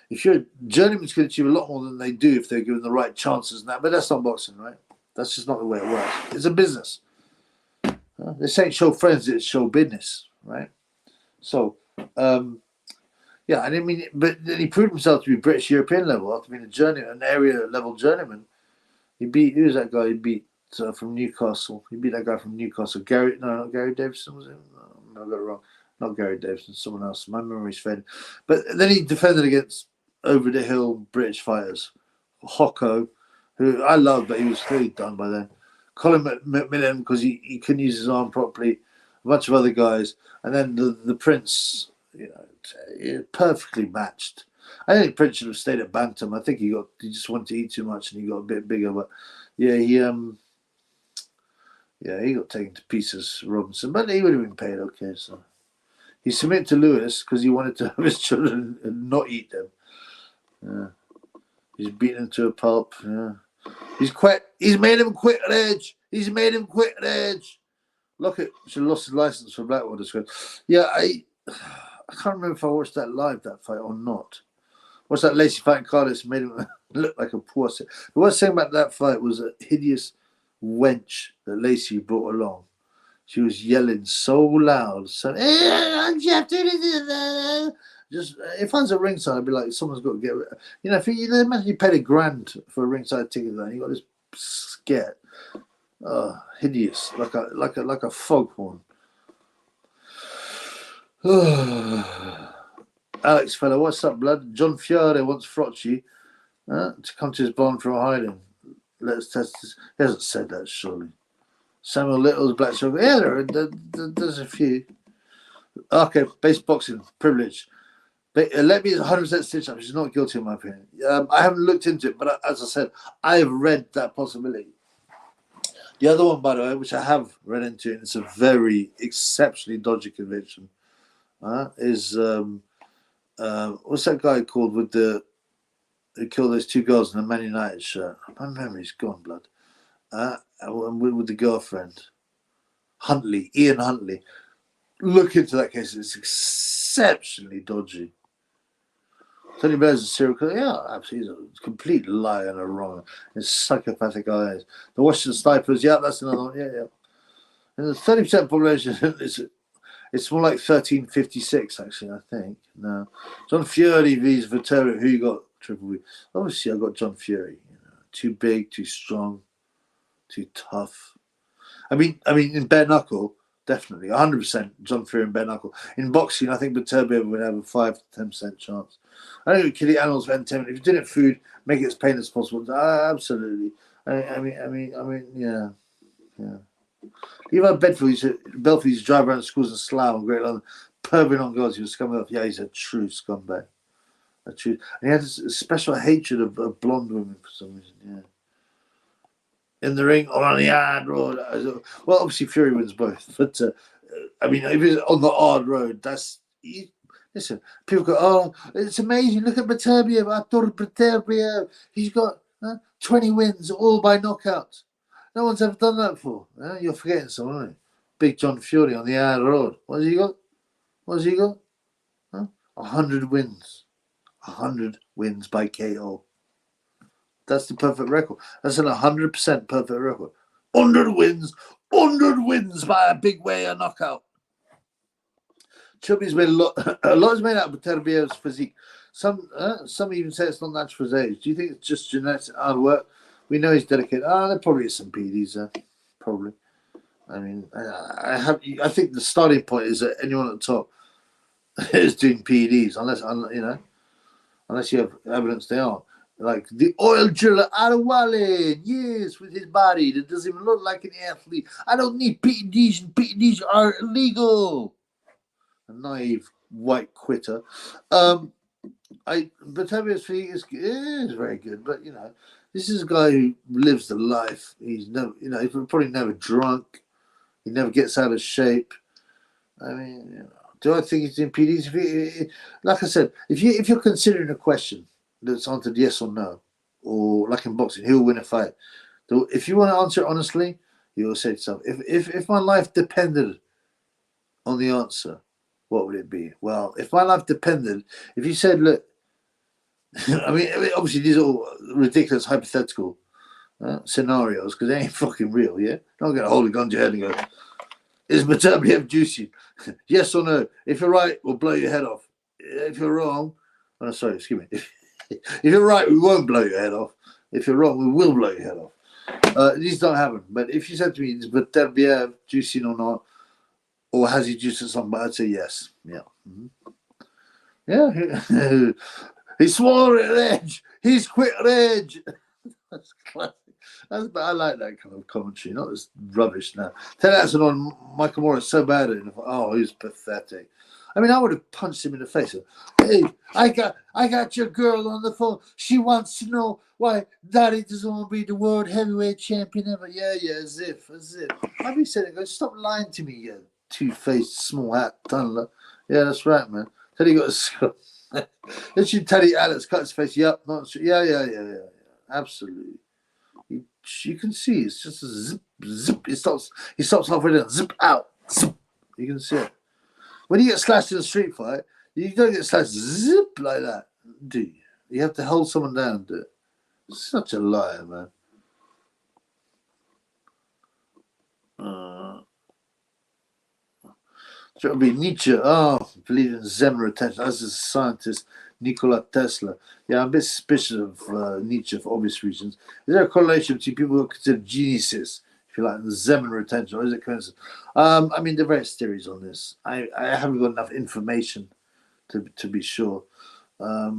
if you're journeyman's can achieve a lot more than they do if they're given the right chances and that. But that's not boxing, right? That's just not the way it works. It's a business. This ain't show friends, it's show business, right? So, yeah, I didn't mean, but then he proved himself to be British European level after being an area level journeyman. Who was that guy? He beat from Newcastle. He beat that guy from Newcastle. Not Gary Davison, was it? No, I got it wrong. Not Gary Davison, someone else. My memory's fading. But then he defended against over the hill British fighters. Hocko, who I loved, but he was clearly done by then. Colin McMillan, because he couldn't use his arm properly. A bunch of other guys. And then the Prince, you know, perfectly matched. I think Prince should have stayed at Bantam. I think he just wanted to eat too much and he got a bit bigger. But yeah, he got taken to pieces, Robinson. But he would have been paid okay. So he submitted to Lewis because he wanted to have his children and not eat them. Yeah. He's beaten him to a pulp. Yeah. He's quit. He's made him quit at Edge. He's made him quit at Edge. Look at, should have lost his license for Blackwater. Yeah, I can't remember if I watched that live, that fight, or not. What's that Lacey fighting Carlos made him look like a poor. The worst thing about that fight was a hideous wench that Lacey brought along. She was yelling so loud, so just if I was a ringside, I'd be like, someone's got to get, you know, if you imagine you paid $1,000 for a ringside ticket, and you got this scat, hideous, like a foghorn. Alex fella, what's up, blood? John Fiore wants Frocci to come to his barn from hiding. Let's test this. He hasn't said that, surely. Samuel Little's Black Sugar. Yeah, there's a few. Okay, base boxing, privilege. Let me 100% stitch up. She's not guilty, in my opinion. I haven't looked into it, but as I said, I have read that possibility. The other one, by the way, which I have read into, and it's a very exceptionally dodgy conviction, is what's that guy called with who killed those two girls in the Man United shirt? My memory's gone, blood. With the girlfriend, Ian Huntley. Look into that case. It's exceptionally dodgy. Tony Blair's a serial killer. Yeah, absolutely. He's a complete liar and a wrong. His psychopathic eyes. The Washington Snipers. Yeah, that's another one. Yeah. And the 30% population, it's more like 1356, actually, I think. No. John Fury vs. Vittorio. Who you got, Triple B? Obviously, I got John Fury. You know, too big, too strong, too tough. I mean, in bare knuckle, definitely 100% John Fury in bare knuckle. In boxing, I think Beterbiev would have a 5 to 10% chance. I don't kill the animals for entertainment. If you're doing it food, make it as pain as possible. Absolutely. I mean, yeah. Even Belfield used to drive around schools in Slough and Great London, perving on girls. He was scumbag. Yeah, he's a true scumbag. And he had a special hatred of blonde women for some reason. Yeah. In the ring or on the hard road. Well, obviously Fury wins both, but I mean, if it's on the hard road, listen. People go, "Oh, it's amazing! Look at Beterbiev, Artur Beterbiev. He's got 20 wins, all by knockouts. No one's ever done that before. You're forgetting someone, aren't you? Big John Fury on the hard road. What has he got? 100 wins. 100 wins by KO. That's the perfect record. That's an 100% perfect record. 100 wins by a big way of knockout. Chubby's made a lot is made out of Beterbiev's physique. Some even say it's not natural for his age. Do you think it's just genetics and hard work? We know he's dedicated. There probably is some PDs there. Probably. I mean, I think the starting point is that anyone at the top is doing PDs, unless you have evidence they aren't. Like the oil driller Adewale, yes, with his body that doesn't even look like an athlete. I don't need PEDs, and PEDs are illegal. A naive white quitter. Batavia's physique is very good, but this is a guy who lives the life. He's never, he's probably never drunk. He never gets out of shape. I mean, do I think he's in PDs? Like I said, if you're considering a question that's answered yes or no, or like in boxing, he'll win a fight. So if you want to answer it honestly, you will say to yourself, if my life depended on the answer, what would it be? Well, if my life depended, if you said, look, I mean, obviously these are all ridiculous hypothetical scenarios because they ain't fucking real, yeah? Don't get a hold of gun to your head and go, is Beterbiev juicy? Yes or no? If you're right, we'll blow your head off. If you're wrong, excuse me. If you're right, we won't blow your head off. If you're wrong, we will blow your head off. These don't happen. But if you said to me, is Beterbiev juicing or not, or has he juiced at something, I'd say yes. Yeah. Mm-hmm. Yeah. He swore at Edge. He's quit at Edge. That's classic. I like that kind of commentary, not this rubbish now. Ted Atson on Michael Moore is so bad at it. Oh, he's pathetic. I mean, I would have punched him in the face. Hey, I got your girl on the phone. She wants to know why Daddy doesn't want to be the world heavyweight champion ever. Yeah, as if. I'd be saying, stop lying to me, you two-faced small hat tunneler. Yeah, that's right, man. Said he got a Did you tell you Alex cut his face? Yep, not sure. Yeah. Absolutely. You can see it's just a zip. He stops halfway down, zip out. Zip. You can see it. When you get slashed in a street fight, you don't get slashed zip like that, do you? You have to hold someone down and do it. Such a liar, man. So it would be Nietzsche. Oh, believe in Zen attention. As a scientist, Nikola Tesla. Yeah, I'm a bit suspicious of Nietzsche for obvious reasons. Is there a correlation between people who are considered geniuses, if you like, and Zen retention, or is it coincidence? I mean, there are various theories on this. I haven't got enough information to be sure. I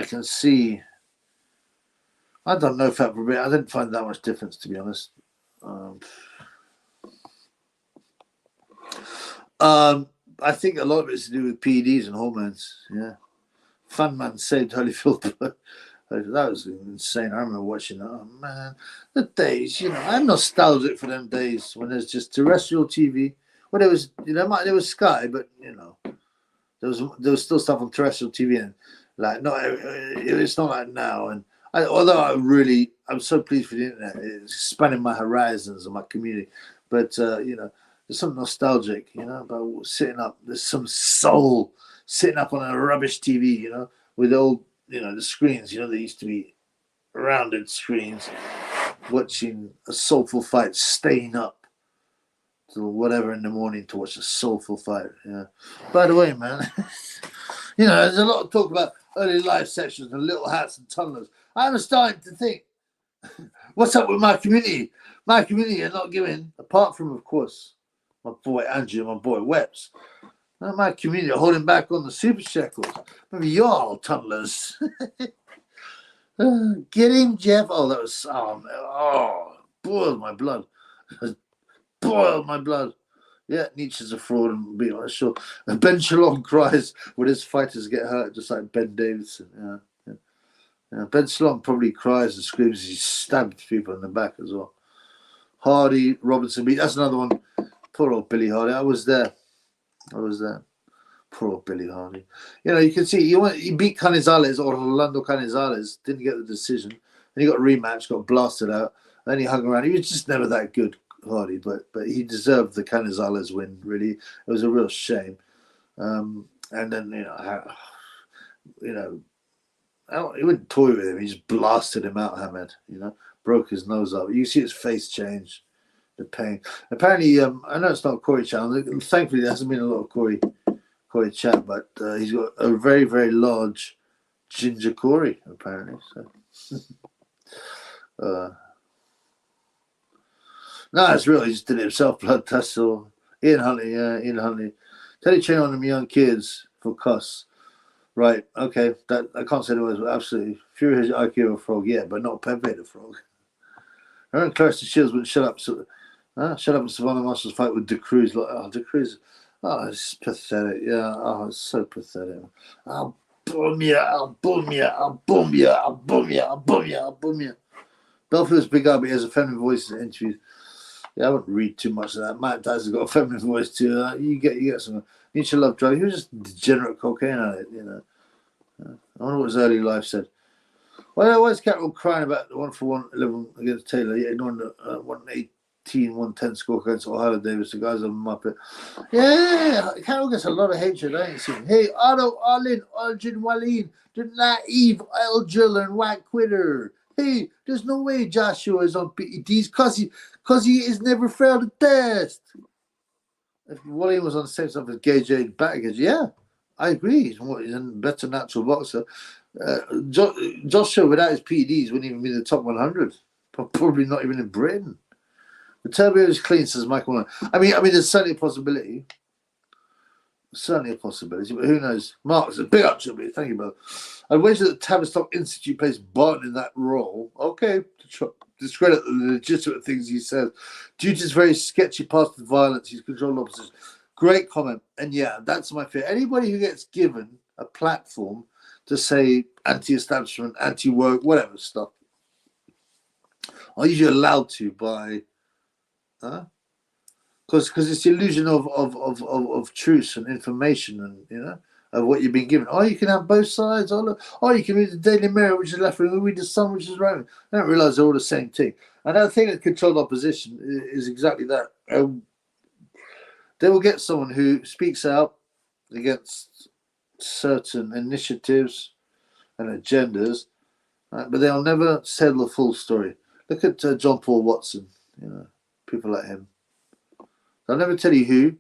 can see. I don't know if that would be. I didn't find that much difference, to be honest. I think a lot of it's to do with PEDs and hormones. Yeah, Fun Man saved Holyfield. That was insane. I remember watching that. Oh man, the days. I'm nostalgic for them days when there's just terrestrial TV. Well, there was, there was Sky, but there was still stuff on terrestrial TV, and like it's not like now. And although I'm so pleased for the internet, it's expanding my horizons and my community. But there's something nostalgic, about sitting up. There's some soul sitting up on a rubbish TV, with old, the screens, they used to be rounded screens, watching a soulful fight, staying up till whatever in the morning to watch a soulful fight. Yeah. By the way, man, there's a lot of talk about early life sections and little hats and tunnelers. I'm starting to think, what's up with my community? My community are not giving, apart from, of course, my boy Andrew and my boy Weps. My community are holding back on the super shekels. Maybe y'all tunnelers. Get him, Jeff. Oh, that was boiled my blood. Boiled my blood. Yeah, Nietzsche's a fraud and be honest, sure. And Ben Shalom cries when his fighters get hurt, just like Ben Davidson. Yeah. Ben Shalom probably cries and screams as he stabbed people in the back as well. Hardy, Robinson, that's another one. Poor old Billy Hardy. I was there. Poor old Billy Hardy. You can see he beat Canizales, or Orlando Canizales, didn't get the decision. Then he got a rematch, got blasted out. Then he hung around. He was just never that good, Hardy, but he deserved the Canizales win, really. It was a real shame. And then, he wouldn't toy with him. He just blasted him out, Hamed, broke his nose up. You see his face change. The pain. Apparently, I know it's not Corey channel. Thankfully, there hasn't been a lot of Corey chat, but he's got a very, very large ginger Corey, apparently. So, no, it's real. He just did it himself. Blood test. So Ian Huntley. Teddy chain on them young kids for cuss. Right. Okay. That I can't say the words, but absolutely. Fury has IQ of a frog, yeah, but not Pepe the frog. I remember Clarissa Shields wouldn't shut up. Shut up and Savannah Marshall's fight with De Cruz. De Cruz. Oh, it's pathetic. Yeah. Oh, it's so pathetic. I'll boom you. Belfield's big guy, but he has a feminine voice in interviews. Yeah, I wouldn't read too much of that. Matt Tyson's got a feminine voice too. You get some. Nietzsche loved drug. He was just degenerate cocaine addict, I wonder what his early life said. Why is Catterall crying about the 1-for-1 against Taylor? Yeah, ignoring the 118-110 score against Ohio Davis. The guy's a muppet. Yeah, Catterall gets a lot of hatred. I ain't seen. Hey, Otto, Arlin, Arjun, Waleed, the naive Elgil and White Quitter. Hey, there's no way Joshua is on PEDs because he has never failed a test. If Waleed was on the same stuff as Gage Baggage, yeah, I agree. He's a better natural boxer. Joshua without his PEDs wouldn't even be in the top 100. Probably not even in Britain. The turbo is clean, says Michael. I mean, there's certainly a possibility. But who knows? Mark's a big up to me. Thank you, brother. I wager that Tavistock Institute plays Barton in that role. Okay, to discredit the legitimate things he says. Due to his very sketchy past with violence, he's controlled opposition. Great comment. And yeah, that's my fear. Anybody who gets given a platform to say anti-establishment, anti-work, whatever stuff, are usually allowed to by, because it's the illusion of truth and information, and of what you've been given. Oh, you can have both sides. Oh, you can read the Daily Mirror, which is left wing, and read the Sun, which is right wing. I don't realise they're all the same thing. And I think that controlled opposition is exactly that. They will get someone who speaks out against certain initiatives and agendas, but they'll never tell the full story. Look at John Paul Watson, people like him. They'll never tell you who,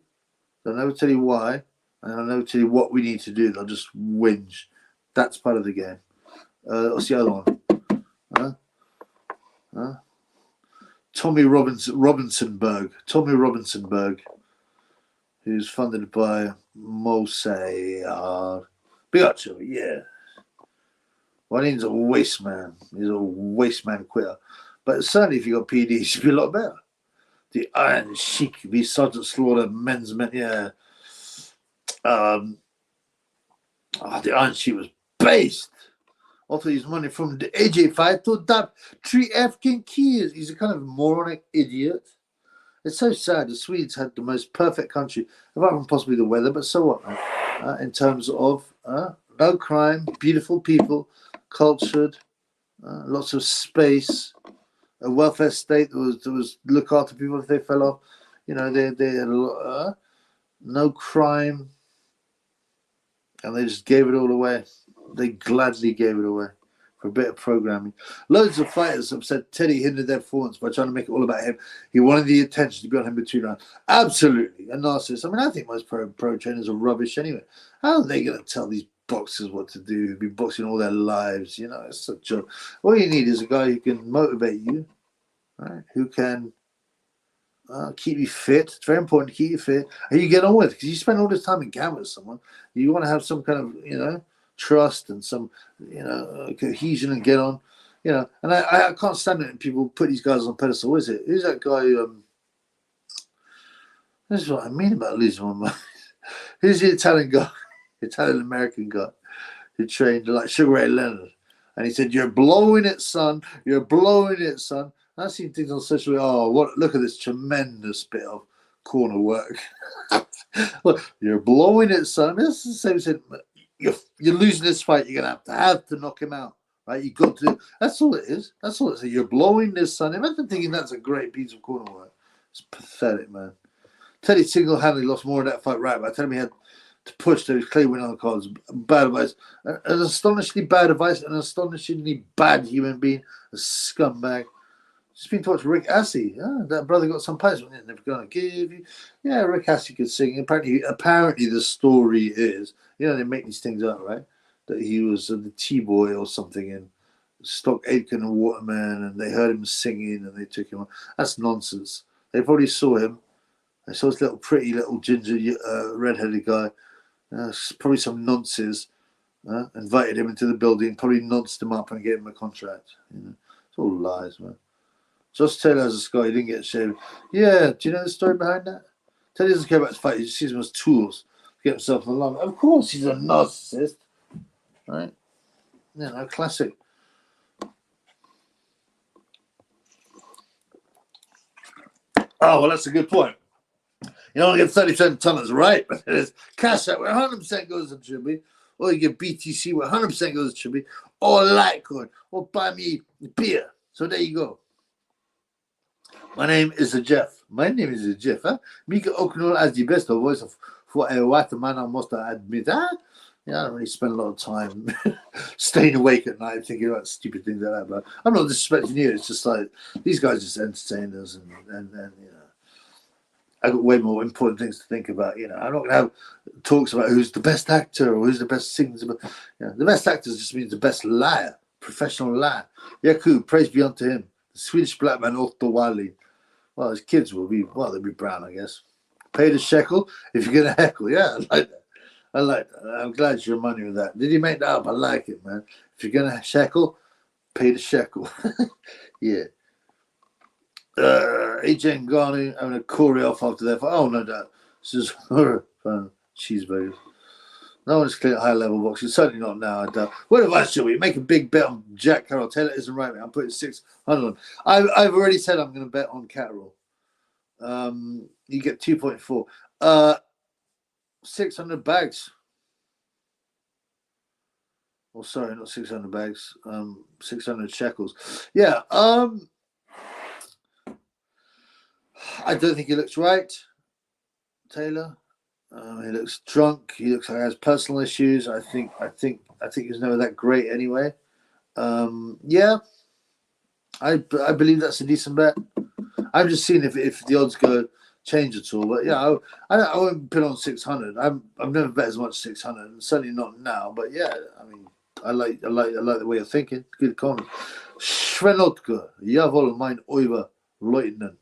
they'll never tell you why, and they'll never tell you what we need to do. They'll just whinge. That's part of the game. What's the other one? Tommy Robinsonberg, who's funded by Mossad. Biotcho, yeah. Well, he's a waste man. He's a waste man quitter. But certainly if you got PD, it should be a lot better. The Iron Sheik, be Sergeant Slaughter, men's men, yeah. The Iron Sheik was based. Also, his money from the AJ fight to that 3 African kids. He's a kind of moronic idiot. It's so sad. The Swedes had the most perfect country, apart from possibly the weather, but so what? In terms of no crime, beautiful people, cultured, lots of space, a welfare state that was look after people if they fell off. They had no crime, and they just gave it all away. They gladly gave it away for a bit of programming. Loads of fighters have said Teddy hindered their performance by trying to make it all about him. He wanted the attention to be on him between rounds. Absolutely. A narcissist. I mean, I think most pro trainers are rubbish anyway. How are they going to tell these boxers what to do? Who've been boxing all their lives. It's such a... All you need is a guy who can motivate you, right? Who can keep you fit. It's very important to keep you fit. And you get on with it. Because you spend all this time in camp with someone. You want to have some kind of, trust and some, cohesion and get on, and I can't stand it when people put these guys on pedestal. Who's that guy? This is what I mean about losing my mind. Who's the Italian guy, Italian-American guy who trained like Sugar Ray Leonard? And he said, "You're blowing it, son. You're blowing it, son." I've seen things on social media. Oh, look at this tremendous bit of corner work. Look, you're blowing it, son. That's the same thing. You're losing this fight. You're gonna have to knock him out, right? You got to. That's all it is. That's all it is. You're blowing this, son. Imagine thinking that's a great piece of corner work. It's pathetic, man. Teddy single-handedly lost more of that fight, right? By the time he had to push, there was clear win on the cards. Bad advice. An astonishingly bad advice. An astonishingly bad human being. A scumbag. Just been to watch Rick Astley. That brother got some pipes. Never gonna give you. Yeah, Rick Astley could sing. Apparently, the story is, they make these things up, right? That he was the T-boy or something in Stock Aitken and Waterman, and they heard him singing, and they took him on. That's nonsense. They probably saw him. They saw this little pretty little ginger red-headed guy. Probably some nonces. Invited him into the building. Probably nonced him up and gave him a contract. It's all lies, man. Josh Taylor has a scar. He didn't get shaved. Yeah, do you know the story behind that? Teddy doesn't care about his fight. He just sees them as tools to get himself in the line. Of course, he's a narcissist, right? Classic. Oh, well, that's a good point. You only get 30% tonners, right? But there's cash out where 100% goes to Chibi, or you get BTC where 100% goes to Chibi, or Litecoin, or buy me beer. So there you go. My name is Jeff. Huh? Mika O'Connell as the best voice for a white man, I must admit. I don't really spend a lot of time staying awake at night thinking about stupid things like that. But I'm not disrespecting you. It's just like these guys just entertain us, and I've got way more important things to think about. I'm not going to have talks about who's the best actor or who's the best singer. The best actor just means the best liar, professional liar. Yaku, praise be unto him. The Swedish black man Otto Wally. Well, his kids will be, they'll be brown, I guess. Pay the shekel if you're going to heckle. Yeah, I like that. I'm glad you reminded me of that. Did you make that up? I like it, man. If you're going to shekel, pay the shekel. Yeah. AJ Ngannou having a Corey off after that fight. Oh, no doubt. This is cheeseburgers. No one's clear at high level boxing. Certainly not now. I doubt. What advice should we make a big bet on Jack Carroll? Taylor isn't right, man. I'm putting 600 on. I've already said I'm going to bet on Carroll. You get 2.4. 600 bags. Or sorry, not 600 bags. 600 shekels. Yeah. I don't think he looks right, Taylor. He looks drunk. He looks like he has personal issues. I think he's never that great anyway. Yeah, I believe that's a decent bet. I'm just seeing if the odds go change at all. But yeah, I won't put on 600. I've never bet as much as 600, and certainly not now. But yeah, I mean, I like the way you're thinking. Good comment. Schwenotke, jawohl, mein Oiver, Leutnant.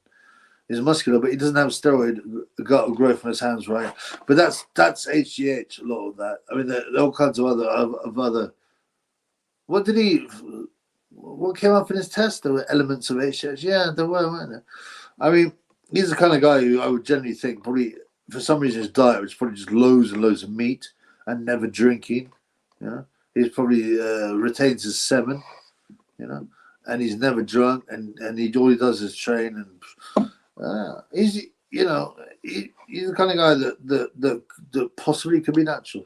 He's muscular, but he doesn't have steroid growth on his hands, right? But that's HGH, a lot of that. I mean, there are all kinds of other. What did he? What came up in his test? There were elements of HGH. Yeah, there were, weren't there? I mean, he's the kind of guy who I would generally think probably for some reason his diet was probably just loads and loads of meat and never drinking. You know, he's probably retains his 7. You know, and he's never drunk, and all he does is train and. He's the kind of guy that possibly could be natural.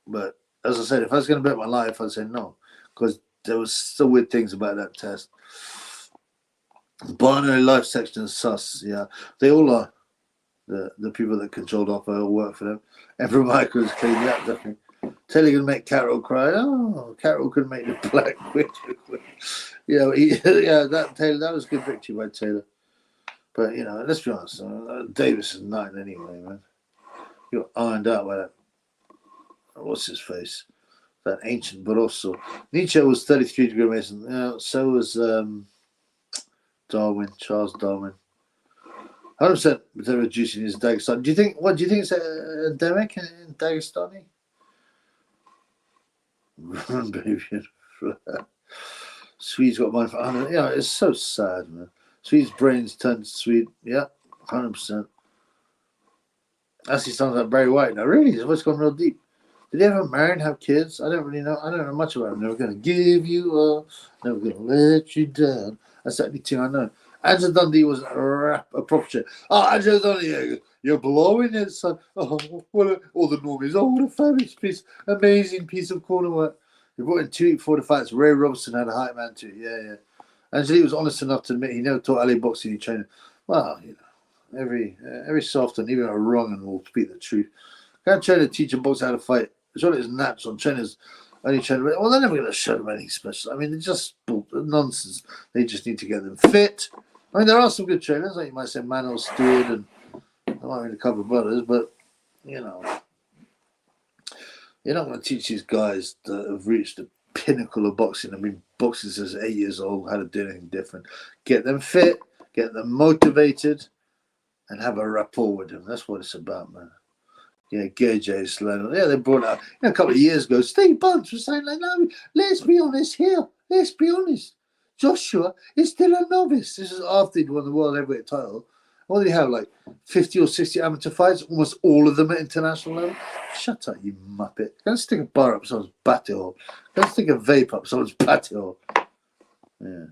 But as I said, if I was going to bet my life, I'd say no, because there was still weird things about that test. Binary life section is sus. Yeah, they all are. The people that controlled offer all work for them. Every micro is clean. Yeah, definitely. Taylor can make Carol cry. Oh, Carol could make the black witch. Yeah, that Taylor, that was a good victory by Taylor. But let's be honest, Davis is 9 anyway, man. You're ironed out by that. What's his face? That ancient Barroso. Nietzsche was 33 degree Mason. Yeah, so was Darwin, Charles Darwin. 100% they're reducing his Dagestan. Do you think it's endemic in Dagestani? Swede's got mine for 100. Yeah, it's so sad, man. Swede's brains turned to Swede. Yeah, 100%. Actually sounds like Barry White now. Really? His voice gone real deep. Did he ever marry and have kids? I don't really know. I don't know much about him. Never going to give you up. Never going to let you down. That's the only thing I know. Angela Dundee was a proper shit. Oh, Angela Dundee, you're blowing it, son. Oh, all the normies. Oh, what a fabulous amazing piece of corner work. He brought in 2 weeks before the fights. Ray Robson had a hype man too. Yeah. Angelique was honest enough to admit he never taught Ali boxing. He trained. Well, every so often, even a wrong and will speak the truth. Can't train a teacher boxer how to fight. It's all his natural. Trainers only train. Well, they're never going to show them anything special. I mean, it's just nonsense. They just need to get them fit. I mean, there are some good trainers, like you might say Manuel Stewart, and I might mean a couple of brothers, but you're not going to teach these guys that have reached the pinnacle of boxing. I mean, boxing since 8 years old, how to do anything different. Get them fit, get them motivated, and have a rapport with them. That's what it's about, man. Yeah, Gage Sloan. Yeah, they brought out a couple of years ago. Steve Bunce was saying, like, no, let's be honest here. Let's be honest. Joshua is still a novice. This is after he'd won the world heavyweight title. What did he have, like 50 or 60 amateur fights? Almost all of them at international level. Shut up, you muppet. Go stick a bar up someone's battle. Go stick a vape up someone's battle. Yeah.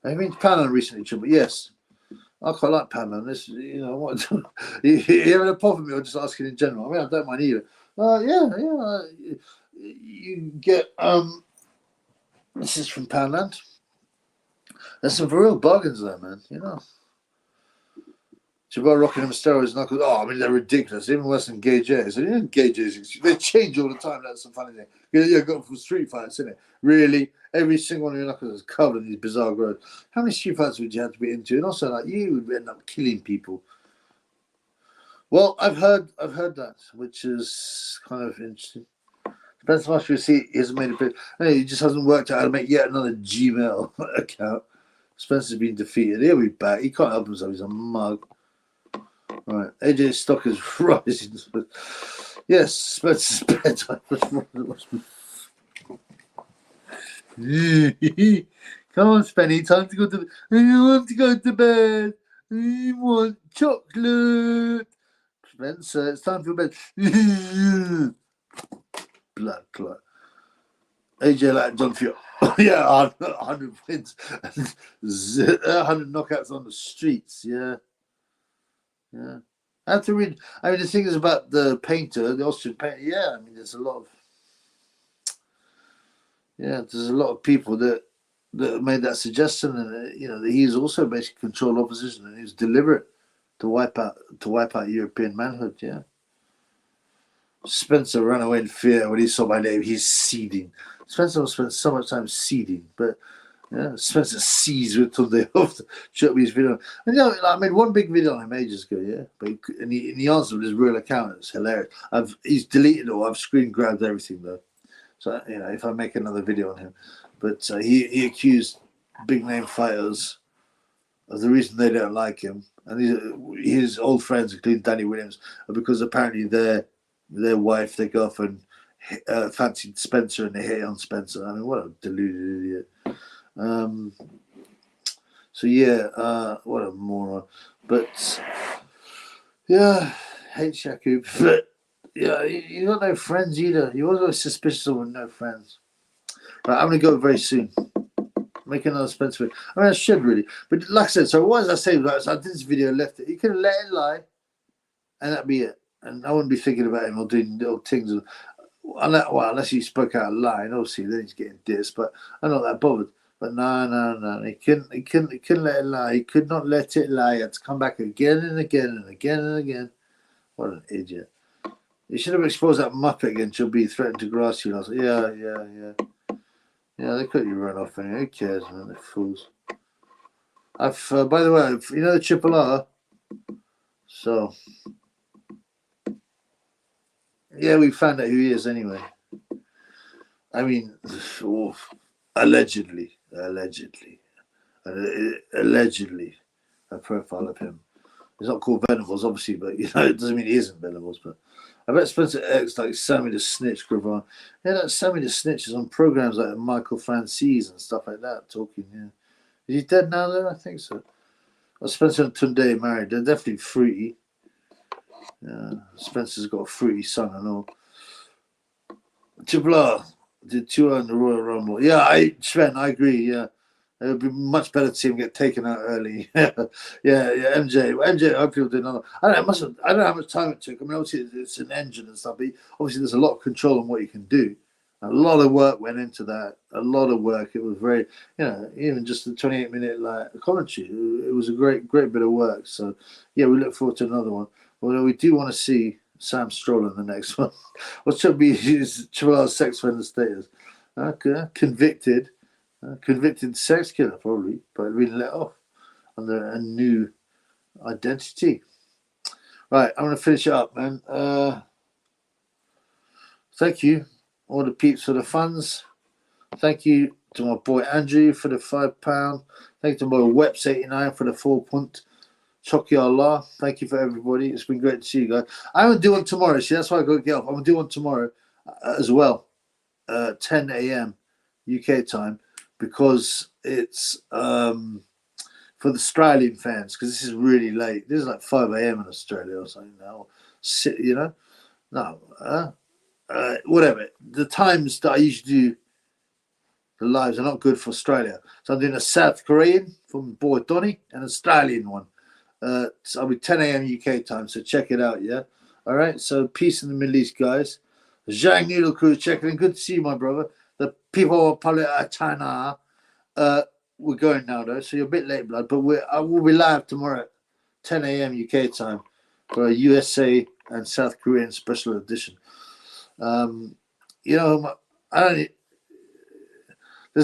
I've been to Panama recently, but yes. I quite like Panama. This, what you having a problem with me or just asking in general? I mean, I don't mind either. You get this is from Poundland. There's some real bargains there, man. Jabbar rocking them steroids knuckles. Oh, I mean, they're ridiculous. Even worse than Gay J's. Gay J's, they change all the time. That's the funny thing. Yeah, got them from street fights, isn't it? Really, every single one of your knuckles is covered in these bizarre growths. How many street fights would you have to be into? And also, like, you would end up killing people. Well, I've heard that, which is kind of interesting. Spencer must see he hasn't made a bit. He just hasn't worked out how to make yet another Gmail account. Spencer's been defeated. He'll be back. He can't help himself. He's a mug. Right, AJ's stock is rising. Yes, Spencer's bedtime. Come on, Spenny, time to go to bed. I want to go to bed. I want chocolate. Spencer, it's time for bed. Blood clot. AJ like John Fury. Yeah, 100 wins. 100 knockouts on the streets. Yeah. I have to read. I mean, the thing is about the painter, the Austrian painter. Yeah, I mean, there's a lot of people that made that suggestion, and that he's also basically controlled opposition, and he's deliberate to wipe out European manhood. Yeah. Spencer ran away in fear when he saw my name. He's seething. Spencer spent so much time seething, but Spencer sees with Tunde off to show me his video. And I made one big video on him ages ago, yeah. But he answered with his real account. It's hilarious. He's deleted it all. I've screen grabbed everything though. So if I make another video on him, but he accused big name fighters of the reason they don't like him, and his old friends, including Danny Williams, are because apparently their wife, their girlfriend, fancied Spencer and they hate on Spencer. I mean, what a deluded idiot. What a moron. But yeah, hate Shaku. But yeah, you got no friends either. You always suspicious of no friends. Right, I'm gonna go very soon. Make another Spencer video. I mean, I should really, but like I said, so what was I saying? So I did this video, left it. You could have let it lie, and that'd be it. And I wouldn't be thinking about him or doing little things. Unless he spoke out a lie, and obviously then he's getting dissed. But I'm not that bothered. But no. He couldn't let it lie. He could not let it lie. He had to come back again and again and again and again. What an idiot. He should have exposed that Muppet again. She'll be threatened to grass you. And I was like, yeah. Yeah, they couldn't run off anyway. Who cares, man? They're fools. By the way, the Triple R. So, yeah, we found out who he is anyway. I mean, allegedly, a profile of him. It's not called Venables, obviously, but it doesn't mean he isn't Venables. But I bet Spencer X like Sammy the Snitch, Gravon. Yeah, that Sammy the Snitch is on programs like Michael Francis and stuff like that, talking. Yeah, is he dead now? Though I think so. Well, Spencer and Tunde married. They're definitely fruity. Yeah, Spencer's got a fruity son and all. Triple R did 2 in the Royal Rumble. Yeah, Sven, I agree. Yeah, it would be much better to see him get taken out early. yeah, MJ. I hope he'll do another. I don't know how much time it took. I mean, obviously it's an engine and stuff, but obviously there's a lot of control on what you can do. A lot of work went into that. A lot of work. It was very, even just the 28-minute commentary. It was a great bit of work. So yeah, we look forward to another one. Although we do want to see Sam Stroll in the next one. What should be his Chihuahua sex offender status? Convicted sex killer, probably, but been let off under a new identity. Right, I'm going to finish it up, man. Thank you, all the peeps, for the funds. Thank you to my boy Andrew for the £5. Thank you to my Weps89 for the 4 punt. Choki Allah, thank you for everybody. It's been great to see you guys. I'm going to do one tomorrow. See, that's why I got to get off. I'm going to do one tomorrow as well, 10 a.m. UK time, because it's for the Australian fans, because this is really late. This is like 5 a.m. in Australia or something now. Whatever. The times that I usually do the lives are not good for Australia. So I'm doing a South Korean from boy Donny and an Australian one. So I'll be 10 a.m. UK time, so check it out, yeah? All right, so peace in the Middle East, guys. Zhang Noodle Crew checking in. Good to see you, my brother. The people of China. We're going now, though, so you're a bit late, blood, but I will be live tomorrow at 10 a.m. UK time for a USA and South Korean special edition. There's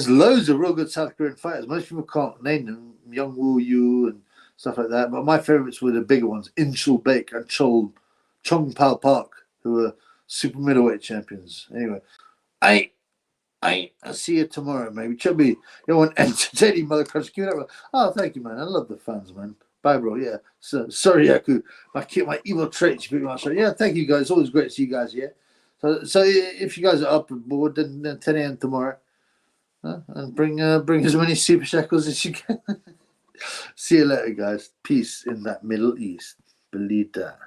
loads of real good South Korean fighters. Most people can't name them. Young Woo Yu and stuff like that. But my favourites were the bigger ones, Inchul Baek and Chong Pao Park, who are super middleweight champions. Anyway, I'll see you tomorrow, maybe. Should be one entertaining mother crunch. Oh, thank you, man. I love the fans, man. Bye, bro. Yeah. So sorry, Yaku. My evil traits. Yeah, thank you, guys. It's always great to see you guys. Yeah. So if you guys are up and board, then 10 a.m. tomorrow, and bring as many super shackles as you can. See you later, guys. Peace in that Middle East. Believe that.